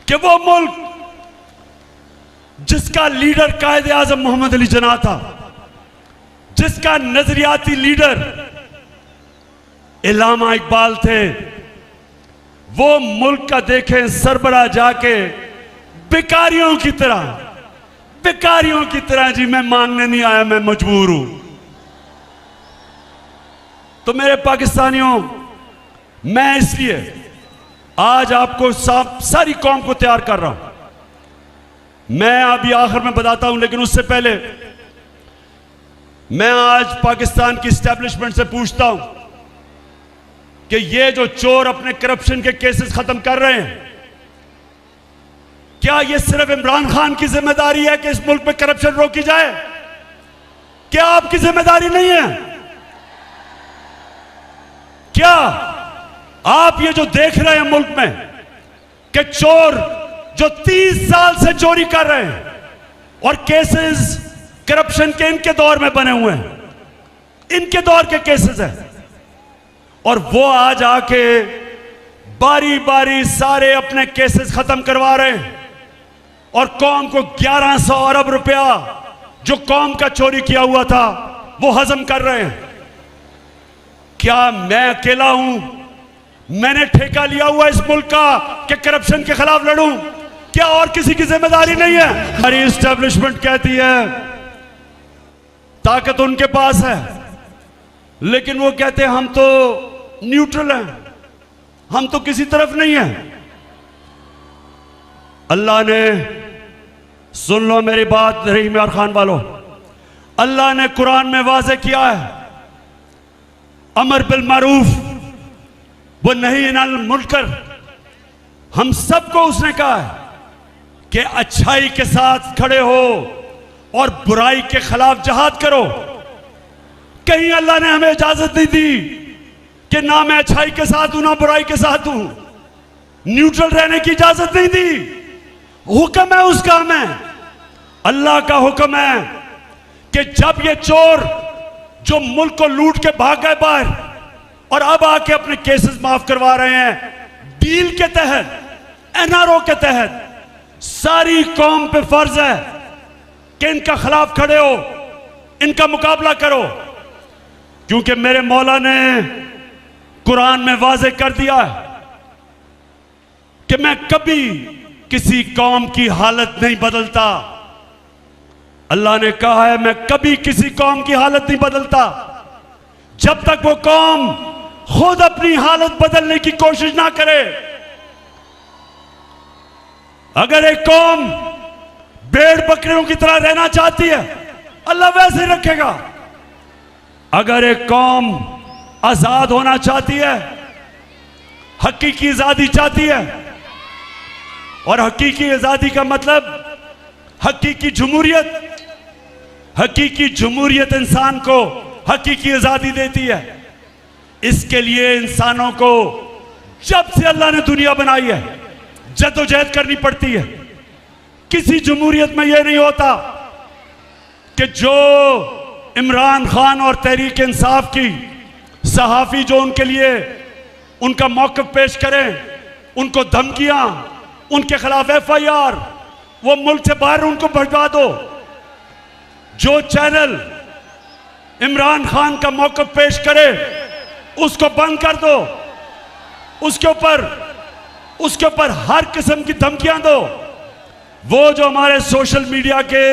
कि वो मुल्क जिसका लीडर कायदे आजम मोहम्मद अली जिन्ना था, जिसका नजरियाती लीडर इल्लामा इकबाल थे, वो मुल्क का देखें सरबरा जाके भिखारियों की तरह जी मैं मांगने नहीं आया, मैं मजबूर हूं। तो मेरे पाकिस्तानियों, मैं इसलिए आज आपको सारी कौम को तैयार कर रहा हूं। मैं अभी आखिर में बताता हूं, लेकिन उससे पहले मैं आज पाकिस्तान की एस्टेब्लिशमेंट से पूछता हूं कि ये जो चोर अपने करप्शन के केसेस खत्म कर रहे हैं, क्या ये सिर्फ इमरान खान की जिम्मेदारी है कि इस मुल्क में करप्शन रोकी जाए? क्या आपकी जिम्मेदारी नहीं है? क्या आप ये जो देख रहे हैं मुल्क में कि चोर जो 30 साल से चोरी कर रहे हैं और केसेस करप्शन के इनके दौर में बने हुए हैं, इनके दौर के केसेस हैं, और वो आज आके बारी बारी सारे अपने केसेस खत्म करवा रहे हैं और कौम को 1100 अरब रुपया जो कौम का चोरी किया हुआ था वो हजम कर रहे हैं। क्या मैं अकेला हूं? मैंने ठेका लिया हुआ इस मुल्क का कि करप्शन के खिलाफ लड़ूं? क्या और किसी की जिम्मेदारी नहीं है? हमारी एस्टेब्लिशमेंट कहती है ताकत उनके पास है, लेकिन वो कहते हैं हम तो न्यूट्रल हैं, हम तो किसी तरफ नहीं हैं। अल्लाह ने, सुन लो मेरी बात रहीम यार खान वालों, अल्लाह ने कुरान में वाज़े किया है, अमर बिल मारूफ वो नहीं अनिल मुनकर, हम सबको उसने कहा है कि अच्छाई के साथ खड़े हो और बुराई के खिलाफ जहाद करो। कहीं अल्लाह ने हमें इजाजत नहीं दी कि ना मैं अच्छाई के साथ हूं ना बुराई के साथ हूं, न्यूट्रल रहने की इजाजत नहीं दी। हुक्म है उसका, हमें अल्लाह का हुक्म है कि जब ये चोर जो मुल्क को लूट के भाग गए बाहर और अब आके अपने केसेस माफ करवा रहे हैं डील के तहत, एनआरओ के तहत, सारी कौम पे फर्ज है कि इनका खिलाफ खड़े हो, इनका मुकाबला करो, क्योंकि मेरे मौला ने कुरान में वाज़े कर दिया है कि मैं कभी किसी कौम की हालत नहीं बदलता। अल्लाह ने कहा है मैं कभी किसी कौम की हालत नहीं बदलता जब तक वो कौम खुद अपनी हालत बदलने की कोशिश ना करे। अगर एक कौम भेड़ बकरियों की तरह रहना चाहती है, अल्लाह वैसे ही रखेगा। अगर एक कौम आजाद होना चाहती है, हकीकी आजादी चाहती है, और हकीकी आजादी का मतलब हकीकी जमहूरियत, हकीकी जमहूरियत इंसान को हकीकी आजादी देती है। इसके लिए इंसानों को जब से अल्लाह ने दुनिया बनाई है जद्दोजहद करनी पड़ती है। किसी जमहूरियत में यह नहीं होता कि जो इमरान खान और तहरीक इंसाफ की सहाफ़ी जो उनके लिए उनका मौक़िफ़ पेश करें, उनको धमकियां, उनके खिलाफ FIR, वो मुल्क से बाहर उनको भजवा दो। जो चैनल इमरान खान का मौक़िफ़ पेश करे उसको बंद कर दो, उसके ऊपर हर किस्म की धमकियां दो। वो जो हमारे सोशल मीडिया के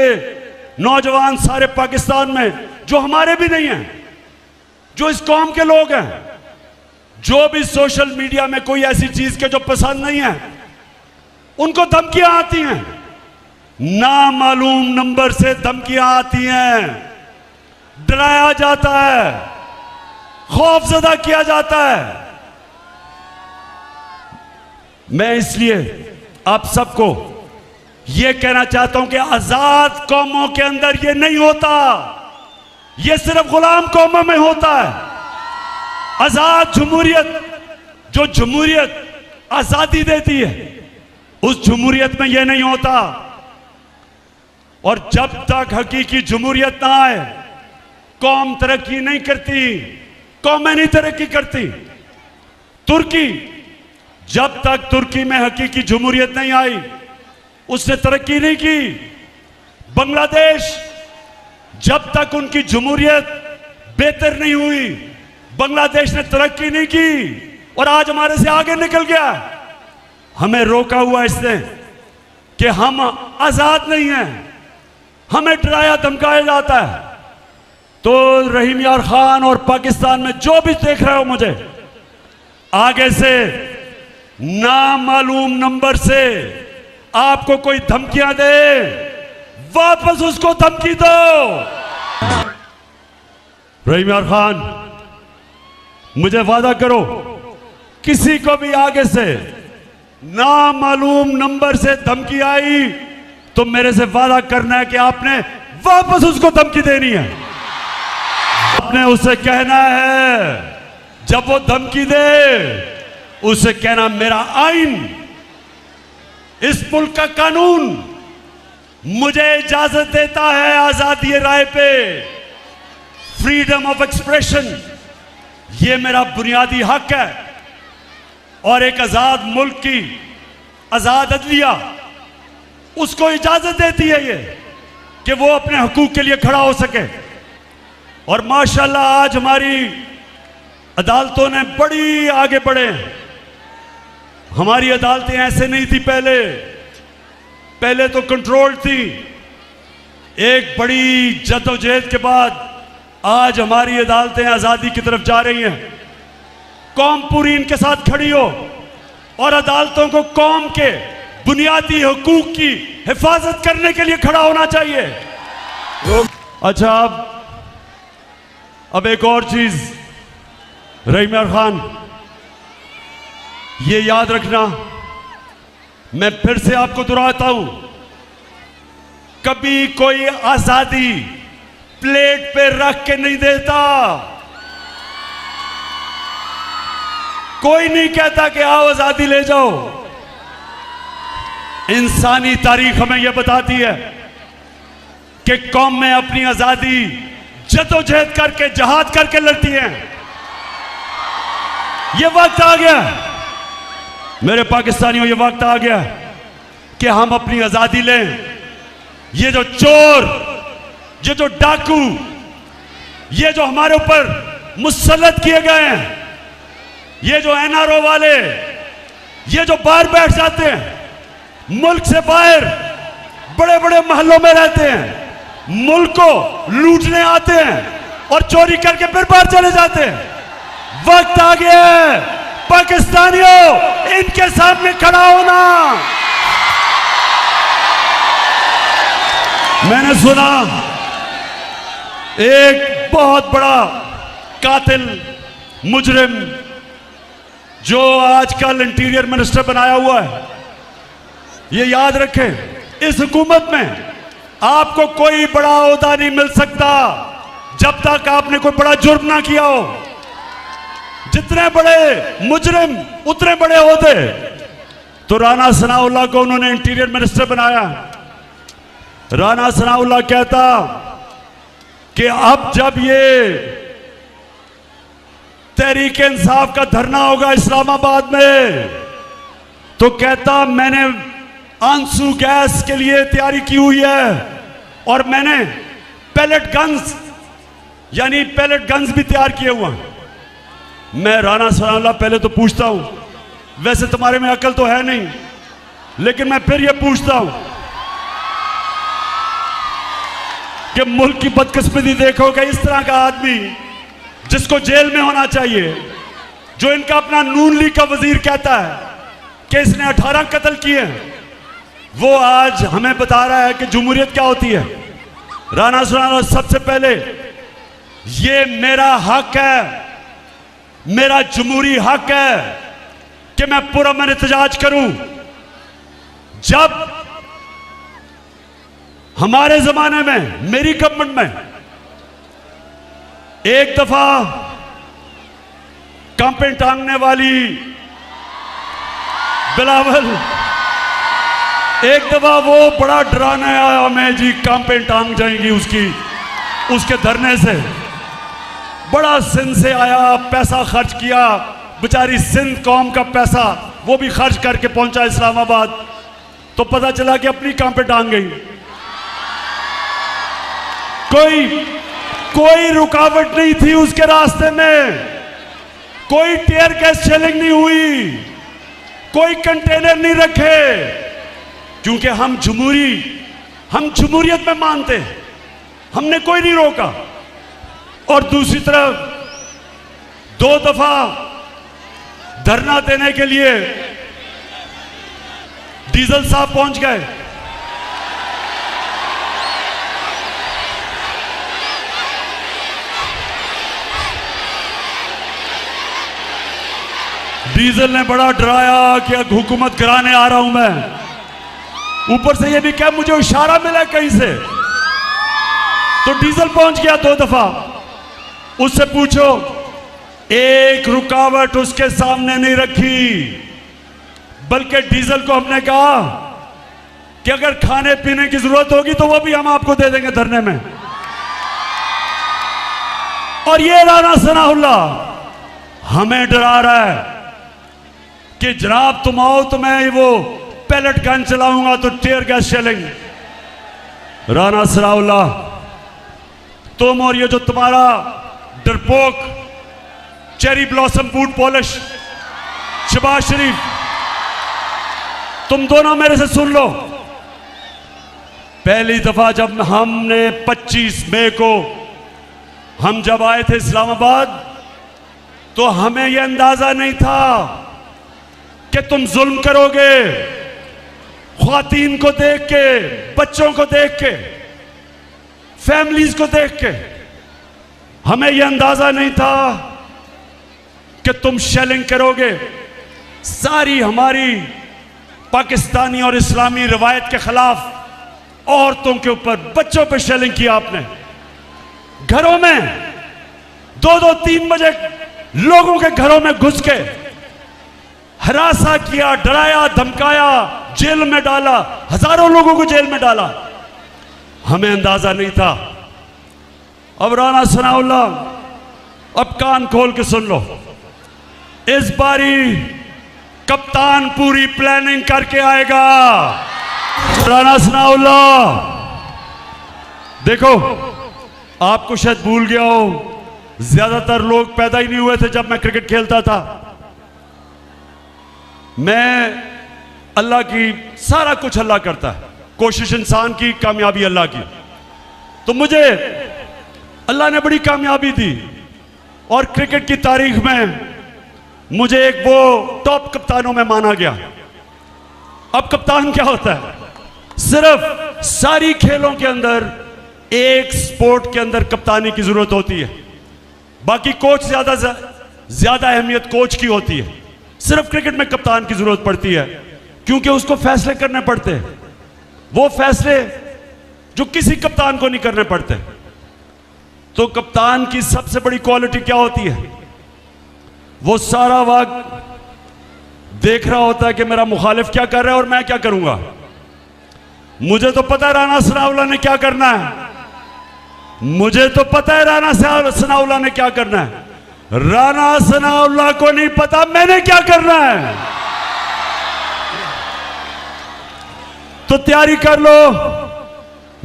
नौजवान सारे पाकिस्तान में जो हमारे भी नहीं हैं, जो इस कौम के लोग हैं, जो भी सोशल मीडिया में कोई ऐसी चीज के जो पसंद नहीं है, उनको धमकियां आती हैं, नामालूम नंबर से धमकियां आती हैं, डराया जाता है, खौफजदा किया जाता है। मैं इसलिए आप सबको यह कहना चाहता हूं कि आजाद कौमों के अंदर यह नहीं होता, यह सिर्फ गुलाम कौमों में होता है। आजाद जमहूरियत, जो जमहूरियत आजादी देती है, उस जमहूरियत में यह नहीं होता। और जब तक हकीकी जमहूरियत ना आए, कौम तरक्की नहीं करती, कौमें नहीं तरक्की करती। तुर्की, जब तक तुर्की में हकीकी जमहूरियत नहीं आई, उसने तरक्की नहीं की। बांग्लादेश, जब तक उनकी जमहूरियत बेहतर नहीं हुई, बांग्लादेश ने तरक्की नहीं की और आज हमारे से आगे निकल गया। हमें रोका हुआ इसने कि हम आजाद नहीं हैं, हमें डराया धमकाया जाता है। तो रहीम यार खान और पाकिस्तान में जो भी देख रहे हो मुझे, आगे से नामालूम नंबर से आपको कोई धमकियां दे, वापस उसको धमकी दो। रहीम यार खान, मुझे वादा करो, किसी को भी आगे से नामालूम नंबर से धमकी आई तो मेरे से वादा करना है कि आपने वापस उसको धमकी देनी है। आपने उसे कहना है, जब वो धमकी दे, उसे कहना मेरा आइन, इस मुल्क का कानून मुझे इजाजत देता है आजादी राय पे, फ्रीडम ऑफ एक्सप्रेशन, ये मेरा बुनियादी हक है। और एक आजाद मुल्क की आजाद अदलिया उसको इजाजत देती है ये कि वो अपने हकूक के लिए खड़ा हो सके। और माशाल्लाह आज हमारी अदालतों ने बड़ी आगे बढ़े। हमारी अदालतें ऐसे नहीं थी पहले तो कंट्रोल थी। एक बड़ी जद्दोजहद के बाद आज हमारी अदालतें आजादी की तरफ जा रही हैं, कौम पूरी इनके साथ खड़ी हो और अदालतों को कौम के बुनियादी हुकूक की हिफाजत करने के लिए खड़ा होना चाहिए। अच्छा, अब एक और चीज, रहीम खान, ये याद रखना, मैं फिर से आपको दोहराता हूं, कभी कोई आजादी प्लेट पे रख के नहीं देता। कोई नहीं कहता कि आओ आजादी ले जाओ। इंसानी तारीख हमें यह बताती है कि कौम में अपनी आजादी जदोजहद करके, जहाद करके लड़ती हैं। यह वक्त आ गया मेरे पाकिस्तानियों, यह वक्त आ गया कि हम अपनी आजादी लें। ये जो चोर, ये जो डाकू, ये जो हमारे ऊपर मुसल्लत किए गए हैं, ये जो एनआरओ वाले, ये जो बाहर बैठ जाते हैं, मुल्क से बाहर बड़े बड़े महलों में रहते हैं, मुल्क को लूटने आते हैं और चोरी करके फिर बाहर चले जाते हैं। वक्त आ गया है पाकिस्तानियों, इनके सामने खड़ा होना। मैंने सुना एक बहुत बड़ा कातिल, मुजरिम, जो आजकल इंटीरियर मिनिस्टर बनाया हुआ है, ये याद रखें, इस हुकूमत में आपको कोई बड़ा ओहदा नहीं मिल सकता जब तक आपने कोई बड़ा जुर्म ना किया हो। जितने बड़े मुजरिम उतने बड़े ओहदे। तो राना सनाउल्लाह को उन्होंने इंटीरियर मिनिस्टर बनाया। राना सनाउल्लाह कहता कि अब जब ये तहरीक इंसाफ का धरना होगा इस्लामाबाद में, तो कहता मैंने आंसू गैस के लिए तैयारी की हुई है और मैंने पैलेट गन्स, यानी पैलेट गन्स भी तैयार किए हुए हैं। मैं राना सनाउल्लाह पहले तो पूछता हूं, वैसे तुम्हारे में अकल तो है नहीं, लेकिन मैं फिर यह पूछता हूं कि मुल्क की बदकिस्मती देखोगे, इस तरह का आदमी जिसको जेल में होना चाहिए, जो इनका अपना नून लीग का वजीर कहता है कि इसने 18 कत्ल किए हैं, वो आज हमें बता रहा है कि जमहूरियत क्या होती है। राना सनाउल्लाह, सबसे पहले ये मेरा हक है, मेरा जमहूरी हक है कि मैं पुरअमन एहतजाज करूं। जब हमारे जमाने में, मेरी गवर्नमेंट में, एक दफा कांपे टांगने वाली बिलावल, एक दफा वो बड़ा डराने आया हमें जी, कांपे टांग जाएंगी उसके धरने से। बड़ा सिंध से आया, पैसा खर्च किया, बेचारी सिंध कौम का पैसा वो भी खर्च करके पहुंचा इस्लामाबाद, तो पता चला कि अपनी कांपे टांग गई। कोई रुकावट नहीं थी उसके रास्ते में, कोई टीयर गैस शेलिंग नहीं हुई, कोई कंटेनर नहीं रखे, क्योंकि हम जमहूरियत में मानते हैं, हमने कोई नहीं रोका। और दूसरी तरफ 2 दफा धरना देने के लिए डीजल साहब पहुंच गए। डीजल ने बड़ा डराया कि हुकूमत गिराने आ रहा हूं मैं। ऊपर से ये भी क्या मुझे इशारा मिला कहीं से, तो डीजल पहुंच गया 2 दफा। उससे पूछो, एक रुकावट उसके सामने नहीं रखी, बल्कि डीजल को हमने कहा कि अगर खाने पीने की जरूरत होगी तो वो भी हम आपको दे देंगे धरने में। और ये राना सनाउल्लाह हमें डरा रहा है कि जनाब तुम आओ तो मैं वो पैलेट गन चलाऊंगा तो टीयर गैस चलेंगे। राना सनाउल्लाह, तुम और ये जो तुम्हारा डरपोक cherry blossom boot polish Shahbaz Sharif, तुम दोनों मेरे से सुन लो। पहली दफा जब हमने 25 मई को हम जब आए थे इस्लामाबाद तो हमें यह अंदाजा नहीं था कि तुम जुल्म करोगे, ख्वातीन को देख के, बच्चों को देख के, फैमिलीज को देख के। हमें यह अंदाजा नहीं था कि तुम शेलिंग करोगे। सारी हमारी पाकिस्तानी और इस्लामी रवायत के खिलाफ औरतों के ऊपर, बच्चों पर शेलिंग किया आपने। घरों में 2-2, 3 बजे लोगों के घरों में घुस के हरासा किया, डराया, धमकाया, जेल में डाला, हजारों लोगों को जेल में डाला। हमें अंदाजा नहीं था। अब राना सनाउल्लाह, अब कान खोल के सुन लो, इस बारी कप्तान पूरी प्लानिंग करके आएगा। राना सनाउल्लाह, देखो आपको शायद भूल गया हो, ज्यादातर लोग पैदा ही नहीं हुए थे जब मैं क्रिकेट खेलता था। मैं अल्लाह की, सारा कुछ अल्लाह करता है, कोशिश इंसान की, कामयाबी अल्लाह की। तो मुझे अल्लाह ने बड़ी कामयाबी दी और क्रिकेट की तारीख में मुझे एक वो टॉप कप्तानों में माना गया। अब कप्तान क्या होता है? सिर्फ सारी खेलों के अंदर एक स्पोर्ट के अंदर कप्तानी की जरूरत होती है, बाकी कोच ज्यादा अहमियत कोच की होती है। सिर्फ क्रिकेट में कप्तान की जरूरत पड़ती है क्योंकि उसको फैसले करने पड़ते हैं, वो फैसले जो किसी कप्तान को नहीं करने पड़ते। तो कप्तान की सबसे बड़ी क्वालिटी क्या होती है? वो सारा वक्त देख रहा होता है कि मेरा मुखालिफ क्या कर रहा है और मैं क्या करूंगा। मुझे तो पता है राना सनाउल्लाह ने क्या करना है, मुझे तो पता है राना सनाउल्लाह ने क्या करना है। राना सनाउल्लाह को नहीं पता मैंने क्या करना है। तो तैयारी कर लो,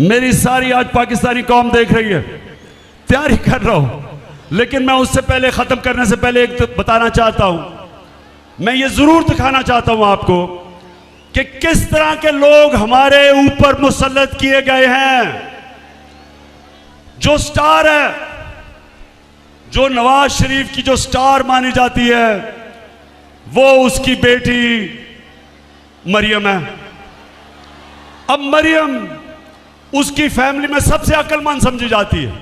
मेरी सारी आज पाकिस्तानी कौम देख रही है, तैयारी कर रहा हूं। लेकिन मैं उससे पहले, खत्म करने से पहले एक तो बताना चाहता हूं, मैं ये जरूर दिखाना चाहता हूं आपको कि किस तरह के लोग हमारे ऊपर मुसल्लत किए गए हैं। जो स्टार है, जो नवाज शरीफ की जो स्टार मानी जाती है, वो उसकी बेटी मरियम है। अब मरियम उसकी फैमिली में सबसे अक्लमंद समझी जाती है।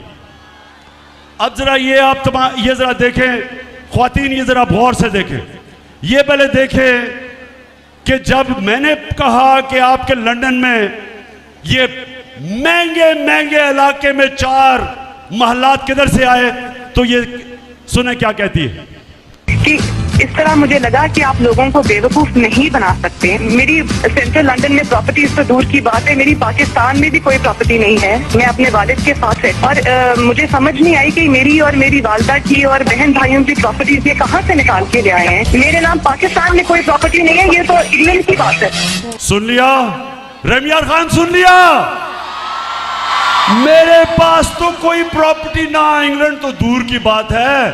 अब जरा ये आप ये जरा देखें, ख्वातीन ये जरा गौर से देखें, ये पहले देखें कि जब मैंने कहा कि आपके लंदन में ये महंगे महंगे इलाके में 4 महलात किधर से आए, तो ये सुने क्या कहती है कि इस तरह मुझे लगा कि आप लोगों को बेवकूफ नहीं बना सकते। मेरी सेंट्रल लंदन में प्रॉपर्टीज तो दूर की बात है, मेरी पाकिस्तान में भी कोई प्रॉपर्टी नहीं है। मैं अपने वालिद के साथ है और मुझे समझ नहीं आई कि मेरी और मेरी वालदा की और बहन भाइयों की प्रॉपर्टीज ये कहाँ से निकाल के ले आए हैं। मेरे नाम पाकिस्तान में कोई प्रॉपर्टी नहीं है, ये तो इंग्लैंड की बात है। सुन लिया रमियार खान, सुन लिया, मेरे पास तो कोई प्रॉपर्टी ना, इंग्लैंड तो दूर की बात है,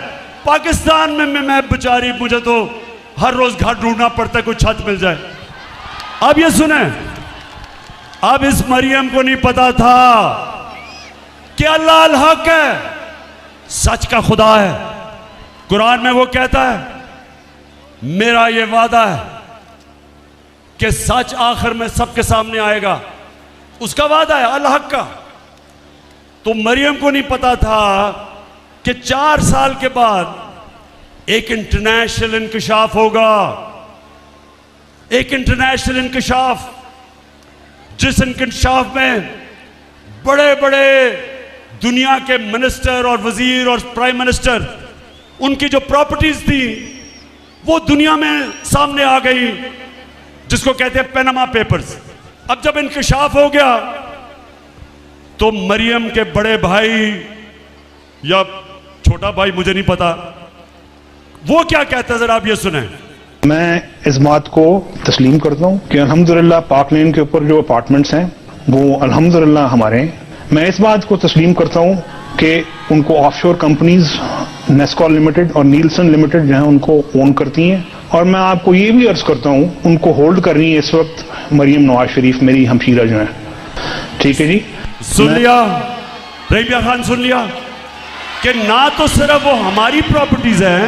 पाकिस्तान में मैं बेचारी, मुझे तो हर रोज घर ढूंढना पड़ता है कोई छत मिल जाए। अब ये सुने, अब इस मरियम को नहीं पता था कि अल्लाह अल हक है, सच का खुदा है। कुरान में वो कहता है, मेरा ये वादा है कि सच आखिर में सबके सामने आएगा, उसका वादा है अल हक का। तो मरियम को नहीं पता था कि 4 साल के बाद एक इंटरनेशनल इंकशाफ होगा, एक इंटरनेशनल इंकशाफ, जिस इंकशाफ में बड़े बड़े दुनिया के मिनिस्टर और वजीर और प्राइम मिनिस्टर, उनकी जो प्रॉपर्टीज थी वो दुनिया में सामने आ गई, जिसको कहते हैं पैनामा पेपर्स। अब जब इंकशाफ हो गया तो मरियम के बड़े भाई या छोटा भाई, मुझे नहीं पता, वो क्या कहता है, जरा आप ये सुने। मैं इस बात को तस्लीम करता हूँ कि अल्हम्दुलिल्लाह पाक लेन के ऊपर जो अपार्टमेंट्स हैं वो अल्हम्दुलिल्लाह हमारे हैं। मैं इस बात को तस्लीम करता हूँ कि उनको ऑफशोर कंपनीज नेस्कॉल लिमिटेड और नीलसन लिमिटेड जो है उनको ओन करती हैं, और मैं आपको ये भी अर्ज करता हूँ उनको होल्ड कर रही है इस वक्त मरियम नवाज शरीफ, मेरी हमशीरा जो है। ठीक है जी, सुन लिया रबिया खान, सुन लिया। कि ना तो सिर्फ वो हमारी प्रॉपर्टीज हैं,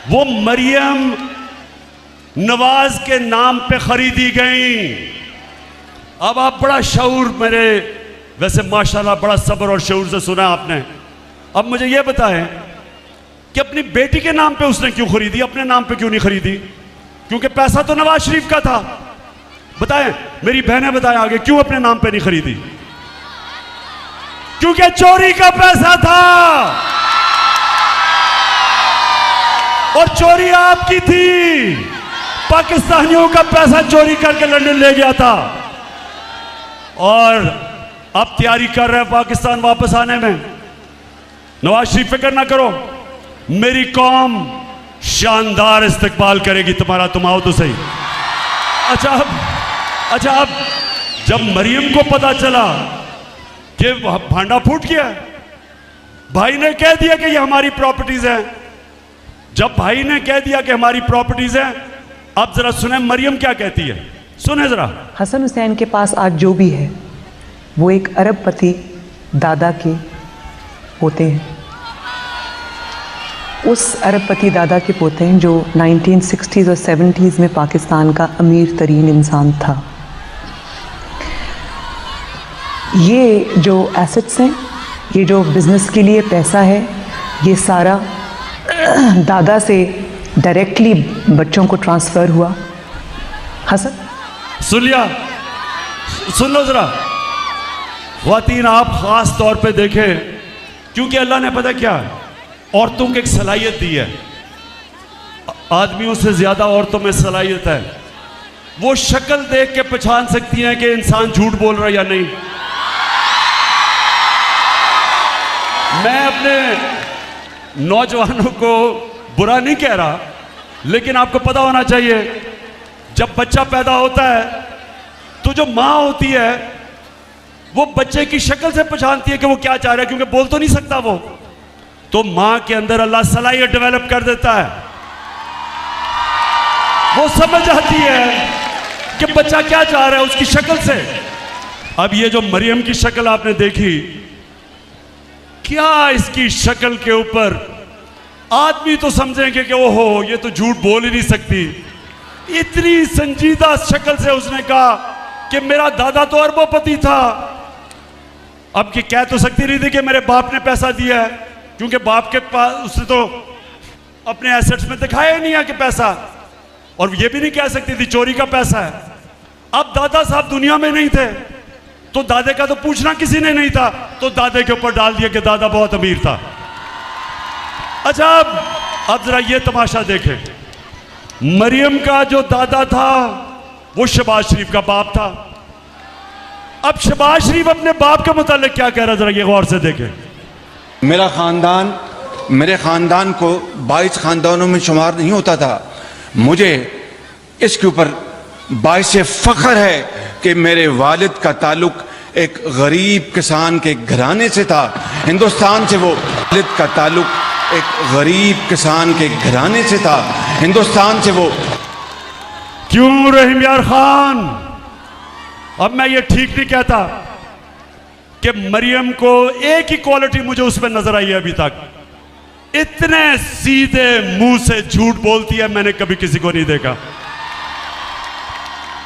वो मरियम नवाज के नाम पे खरीदी गई। अब आप बड़ा शऊर, मेरे वैसे माशाल्लाह बड़ा सब्र और शऊर से सुना आपने। अब मुझे ये बताएं कि अपनी बेटी के नाम पे उसने क्यों खरीदी, अपने नाम पे क्यों नहीं खरीदी? क्योंकि पैसा तो नवाज शरीफ का था। बताएं, मेरी बहनें बताएं आगे, क्यों अपने नाम पे नहीं खरीदी? क्योंकि चोरी का पैसा था और चोरी आपकी थी। पाकिस्तानियों का पैसा चोरी करके लंदन ले गया था और अब तैयारी कर रहे हैं पाकिस्तान वापस आने में। नवाज शरीफ फिक्र ना करो, मेरी कौम शानदार इस्तकबाल करेगी तुम्हारा, तुम आओ तो सही। अच्छा अब जब मरियम को पता चला कि भांडा फूट गया, भाई ने कह दिया कि ये हमारी प्रॉपर्टीज हैं। जब भाई ने कह दिया कि हमारी प्रॉपर्टीज हैं, अब जरा सुने मरियम क्या कहती है, सुने जरा। हसन हुसैन के पास आज जो भी है वो एक अरबपति दादा के पोते हैं। उस अरबपति दादा के पोते हैं जो 1960s और 70s में पाकिस्तान का अमीर तरीन इंसान था। ये जो एसेट्स हैं, ये जो बिज़नेस के लिए पैसा है, ये सारा दादा से डायरेक्टली बच्चों को ट्रांसफ़र हुआ। हसन सुन लिया, सुन लो जरा ख्वातीन, आप ख़ास तौर पे देखें, क्योंकि अल्लाह ने पता क्या औरतों को एक सलाहियत दी है। आदमियों से ज़्यादा औरतों में सलाहियत है। वो शक्ल देख के पहचान सकती हैं कि इंसान झूठ बोल रहा है या नहीं। मैं अपने नौजवानों को बुरा नहीं कह रहा, लेकिन आपको पता होना चाहिए जब बच्चा पैदा होता है तो जो माँ होती है वो बच्चे की शक्ल से पहचानती है कि वो क्या चाह रहा है, क्योंकि बोल तो नहीं सकता वो। तो मां के अंदर अल्लाह सलाहियत डेवलप कर देता है, वो समझ आती है कि बच्चा क्या चाह रहा है उसकी शक्ल से। अब ये जो मरियम की शक्ल आपने देखी, क्या इसकी शक्ल के ऊपर आदमी तो समझेंगे कि ओहो ये तो झूठ बोल ही नहीं सकती। इतनी संजीदा शक्ल से उसने कहा कि मेरा दादा तो अरबोपति था। अब कि कह तो सकती नहीं थी कि मेरे बाप ने पैसा दिया है, क्योंकि बाप के पास उसने तो अपने एसेट्स में दिखाया ही नहीं है कि पैसा, और ये भी नहीं कह सकती थी चोरी का पैसा है। अब दादा साहब दुनिया में नहीं थे तो दादे का तो पूछना किसी ने नहीं था, तो दादे के ऊपर डाल दिया कि दादा बहुत अमीर था। अच्छा अब जरा ये तमाशा देखें, मरियम का जो दादा था वो शहबाज शरीफ का बाप था। अब शहबाज शरीफ अपने बाप के मुतालिक क्या कह रहा है, जरा ये गौर से देखें। मेरे ख़ानदान को 22 ख़ानदानों में शुमार नहीं होता था। मुझे इसके ऊपर बाइस फ़ख्र है कि मेरे वालिद का ताल्लुक़ एक गरीब किसान के घराने से था। हिंदुस्तान से वो वालिद का ताल्लुक़ एक गरीब किसान के घराने से था। हिंदुस्तान से वो क्यों रहीम यार खान, अब मैं ये ठीक नहीं कहता कि मरियम को एक ही क्वालिटी मुझे उसमें नजर आई है अभी तक, इतने सीधे मुंह से झूठ बोलती है मैंने कभी किसी को नहीं देखा।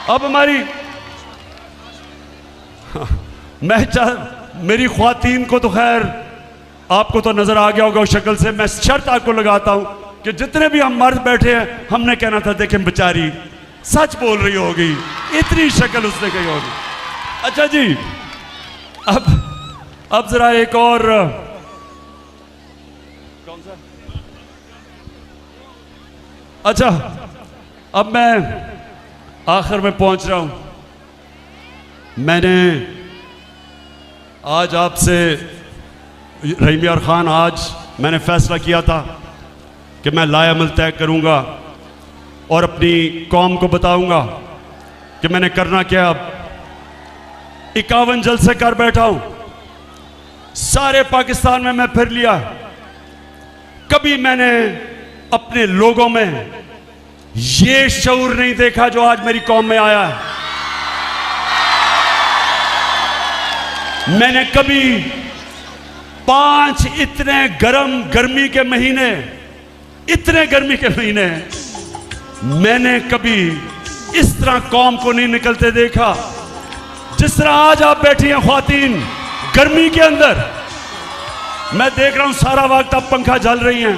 अब हमारी मेरी ख्वातीन को तो खैर आपको तो नजर आ गया होगा उस शक्ल से। मैं शर्त आपको लगाता हूं कि जितने भी हम मर्द बैठे हैं हमने कहना था देखें बेचारी सच बोल रही होगी, इतनी शक्ल उसने कही होगी। अच्छा जी, अब जरा एक और कौन सा, अच्छा अब मैं आखिर में पहुंच रहा हूं। मैंने आज आपसे रहीम यार खान, आज मैंने फैसला किया था कि मैं लाएअमल तय करूंगा और अपनी कौम को बताऊंगा कि मैंने करना क्या। अब 51 जलसे कर बैठा हूं, सारे पाकिस्तान में मैं फिर लिया, कभी मैंने अपने लोगों में ये शऊर नहीं देखा जो आज मेरी कौम में आया है। मैंने कभी 5 इतने गर्मी के महीने, इतने गर्मी के महीने मैंने कभी इस तरह कौम को नहीं निकलते देखा जिस तरह आज आप बैठी हैं ख्वातीन गर्मी के अंदर। मैं देख रहा हूं सारा वक्त आप पंखा झल रही हैं,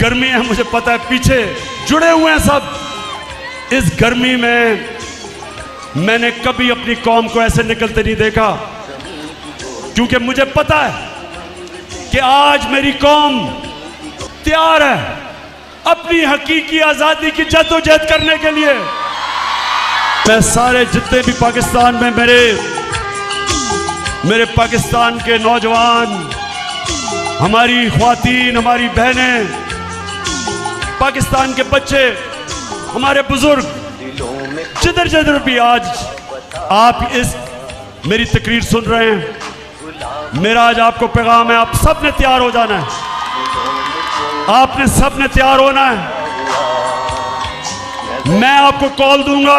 गर्मी है मुझे पता है, पीछे जुड़े हुए हैं सब। इस गर्मी में मैंने कभी अपनी कौम को ऐसे निकलते नहीं देखा, क्योंकि मुझे पता है कि आज मेरी कौम तैयार है अपनी हकीकी आजादी की जद्दोजहद करने के लिए। मैं सारे जितने भी पाकिस्तान में मेरे पाकिस्तान के नौजवान, हमारी ख्वातीन, हमारी बहनें, पाकिस्तान के बच्चे, हमारे बुजुर्ग, जिधर जिधर भी आज आप इस मेरी तकरीर सुन रहे हैं, मेरा आज आपको पैगाम है, आप सब ने तैयार हो जाना है, आपने सब ने तैयार होना है। मैं आपको कॉल दूंगा,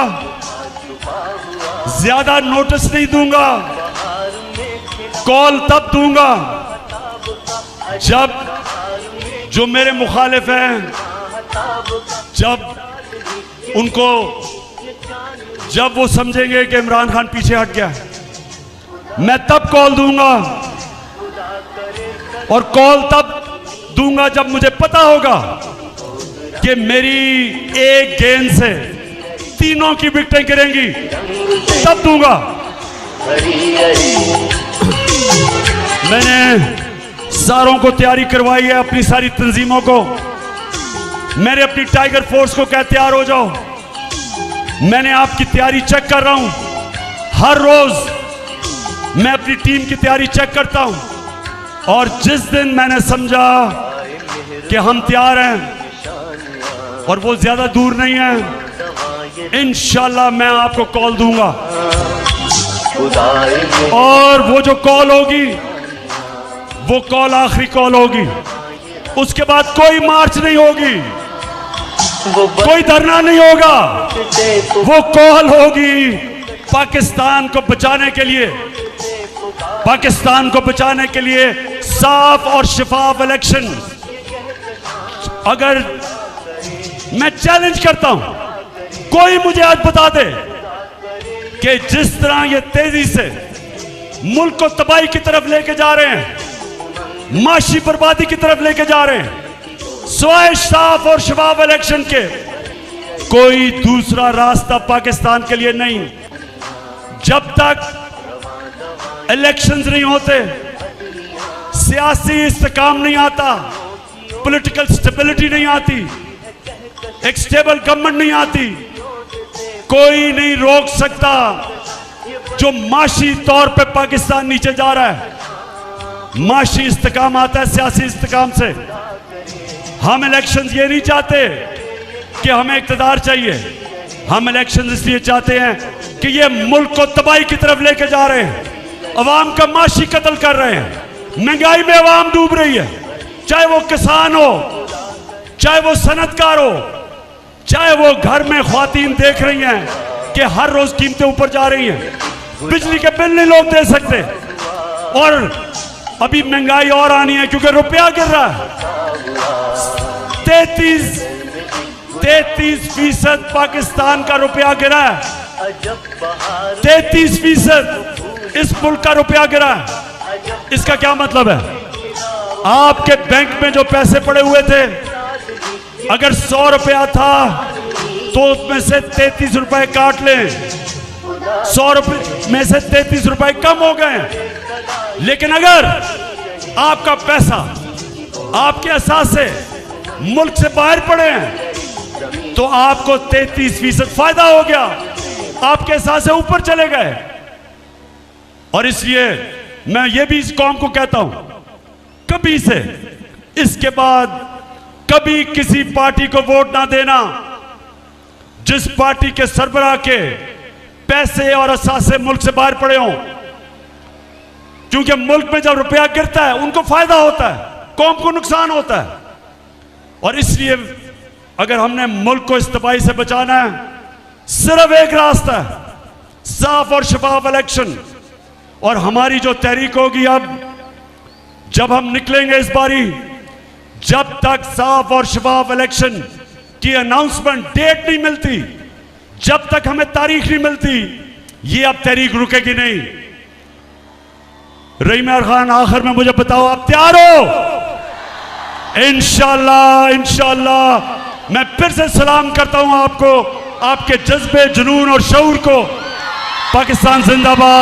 ज्यादा नोटिस नहीं दूंगा, कॉल तब दूंगा जब जो मेरे मुखालिफ हैं, जब वो समझेंगे कि इमरान खान पीछे हट गया, मैं तब कॉल दूंगा। और कॉल तब दूंगा जब मुझे पता होगा कि मेरी एक गेंद से तीनों की विकेटें गिरेंगी, तब दूंगा। मैंने सारों को तैयारी करवाई है, अपनी सारी तंजीमों को। मैंने अपनी टाइगर फोर्स को कहा तैयार हो जाओ। मैंने आपकी तैयारी चेक कर रहा हूं, हर रोज मैं अपनी टीम की तैयारी चेक करता हूं, और जिस दिन मैंने समझा कि हम तैयार हैं और वो ज्यादा दूर नहीं है, इंशाल्लाह मैं आपको कॉल दूंगा। और वो जो कॉल होगी, वो कॉल आखिरी कॉल होगी, उसके बाद कोई मार्च नहीं होगी, कोई धरना नहीं होगा, वो कॉल होगी पाकिस्तान को बचाने के लिए, पाकिस्तान को बचाने के लिए साफ और शफाफ इलेक्शन। अगर मैं चैलेंज करता हूं, कोई मुझे आज बता दे कि जिस तरह ये तेजी से मुल्क को तबाही की तरफ लेके जा रहे हैं, माशी बर्बादी की तरफ लेके जा रहे हैं, सिवाय साफ और शफाफ इलेक्शन के कोई दूसरा रास्ता पाकिस्तान के लिए नहीं। जब तक इलेक्शंस नहीं होते, सियासी इस्तेकाम नहीं आता, पॉलिटिकल स्टेबिलिटी नहीं आती, एक स्टेबल गवर्नमेंट नहीं आती, कोई नहीं रोक सकता जो माशी तौर पे पाकिस्तान नीचे जा रहा है। माशी इस्तेकाम आता है सियासी इस्तेकाम से। हम इलेक्शंस ये नहीं चाहते कि हमें इक़्तिदार चाहिए, हम इलेक्शंस इसलिए चाहते हैं कि ये मुल्क को तबाही की तरफ लेके जा रहे हैं, अवाम का माशी कत्ल कर रहे हैं, महंगाई में अवाम डूब रही है, चाहे वो किसान हो, चाहे वो सनतकार हो, चाहे वो घर में ख्वातीन देख रही हैं कि हर रोज कीमतें ऊपर जा रही हैं, बिजली के बिल नहीं लोग दे सकते, और अभी महंगाई और आनी है क्योंकि रुपया गिर रहा है। 33% पाकिस्तान का रुपया गिरा है, 33% इस मुल्क का रुपया गिरा है। इसका क्या मतलब है? आपके बैंक में जो पैसे पड़े हुए थे, अगर 100 रुपया था तो उसमें से 33 रुपए काट लें, 100 रुपए में से 33 रुपए कम हो गए। लेकिन अगर आपका पैसा आपके एहसास से मुल्क से बाहर पड़े हैं तो आपको 33% फायदा हो गया, आपके एहसास से ऊपर चले गए। और इसलिए मैं ये भी इस कौम को कहता हूं, कभी से इसके बाद कभी किसी पार्टी को वोट ना देना जिस पार्टी के सरबराह के पैसे और असासे मुल्क से बाहर पड़े हों, क्योंकि मुल्क में जब रुपया गिरता है उनको फायदा होता है, कौम को नुकसान होता है। और इसलिए अगर हमने मुल्क को इस तबाही से बचाना है, सिर्फ एक रास्ता है, साफ और शफाफ इलेक्शन। और हमारी जो तहरीक होगी, अब जब हम निकलेंगे इस बारी, जब तक साफ और शफाफ इलेक्शन की अनाउंसमेंट डेट नहीं मिलती, जब तक हमें तारीख नहीं मिलती, ये अब तहरीक रुकेगी नहीं। रहीम खान, आखिर में मुझे बताओ, आप तैयार हो? इंशाअल्लाह, इंशाअल्लाह। मैं फिर से सलाम करता हूं आपको, आपके जज्बे, जुनून और शऊर को। पाकिस्तान जिंदाबाद।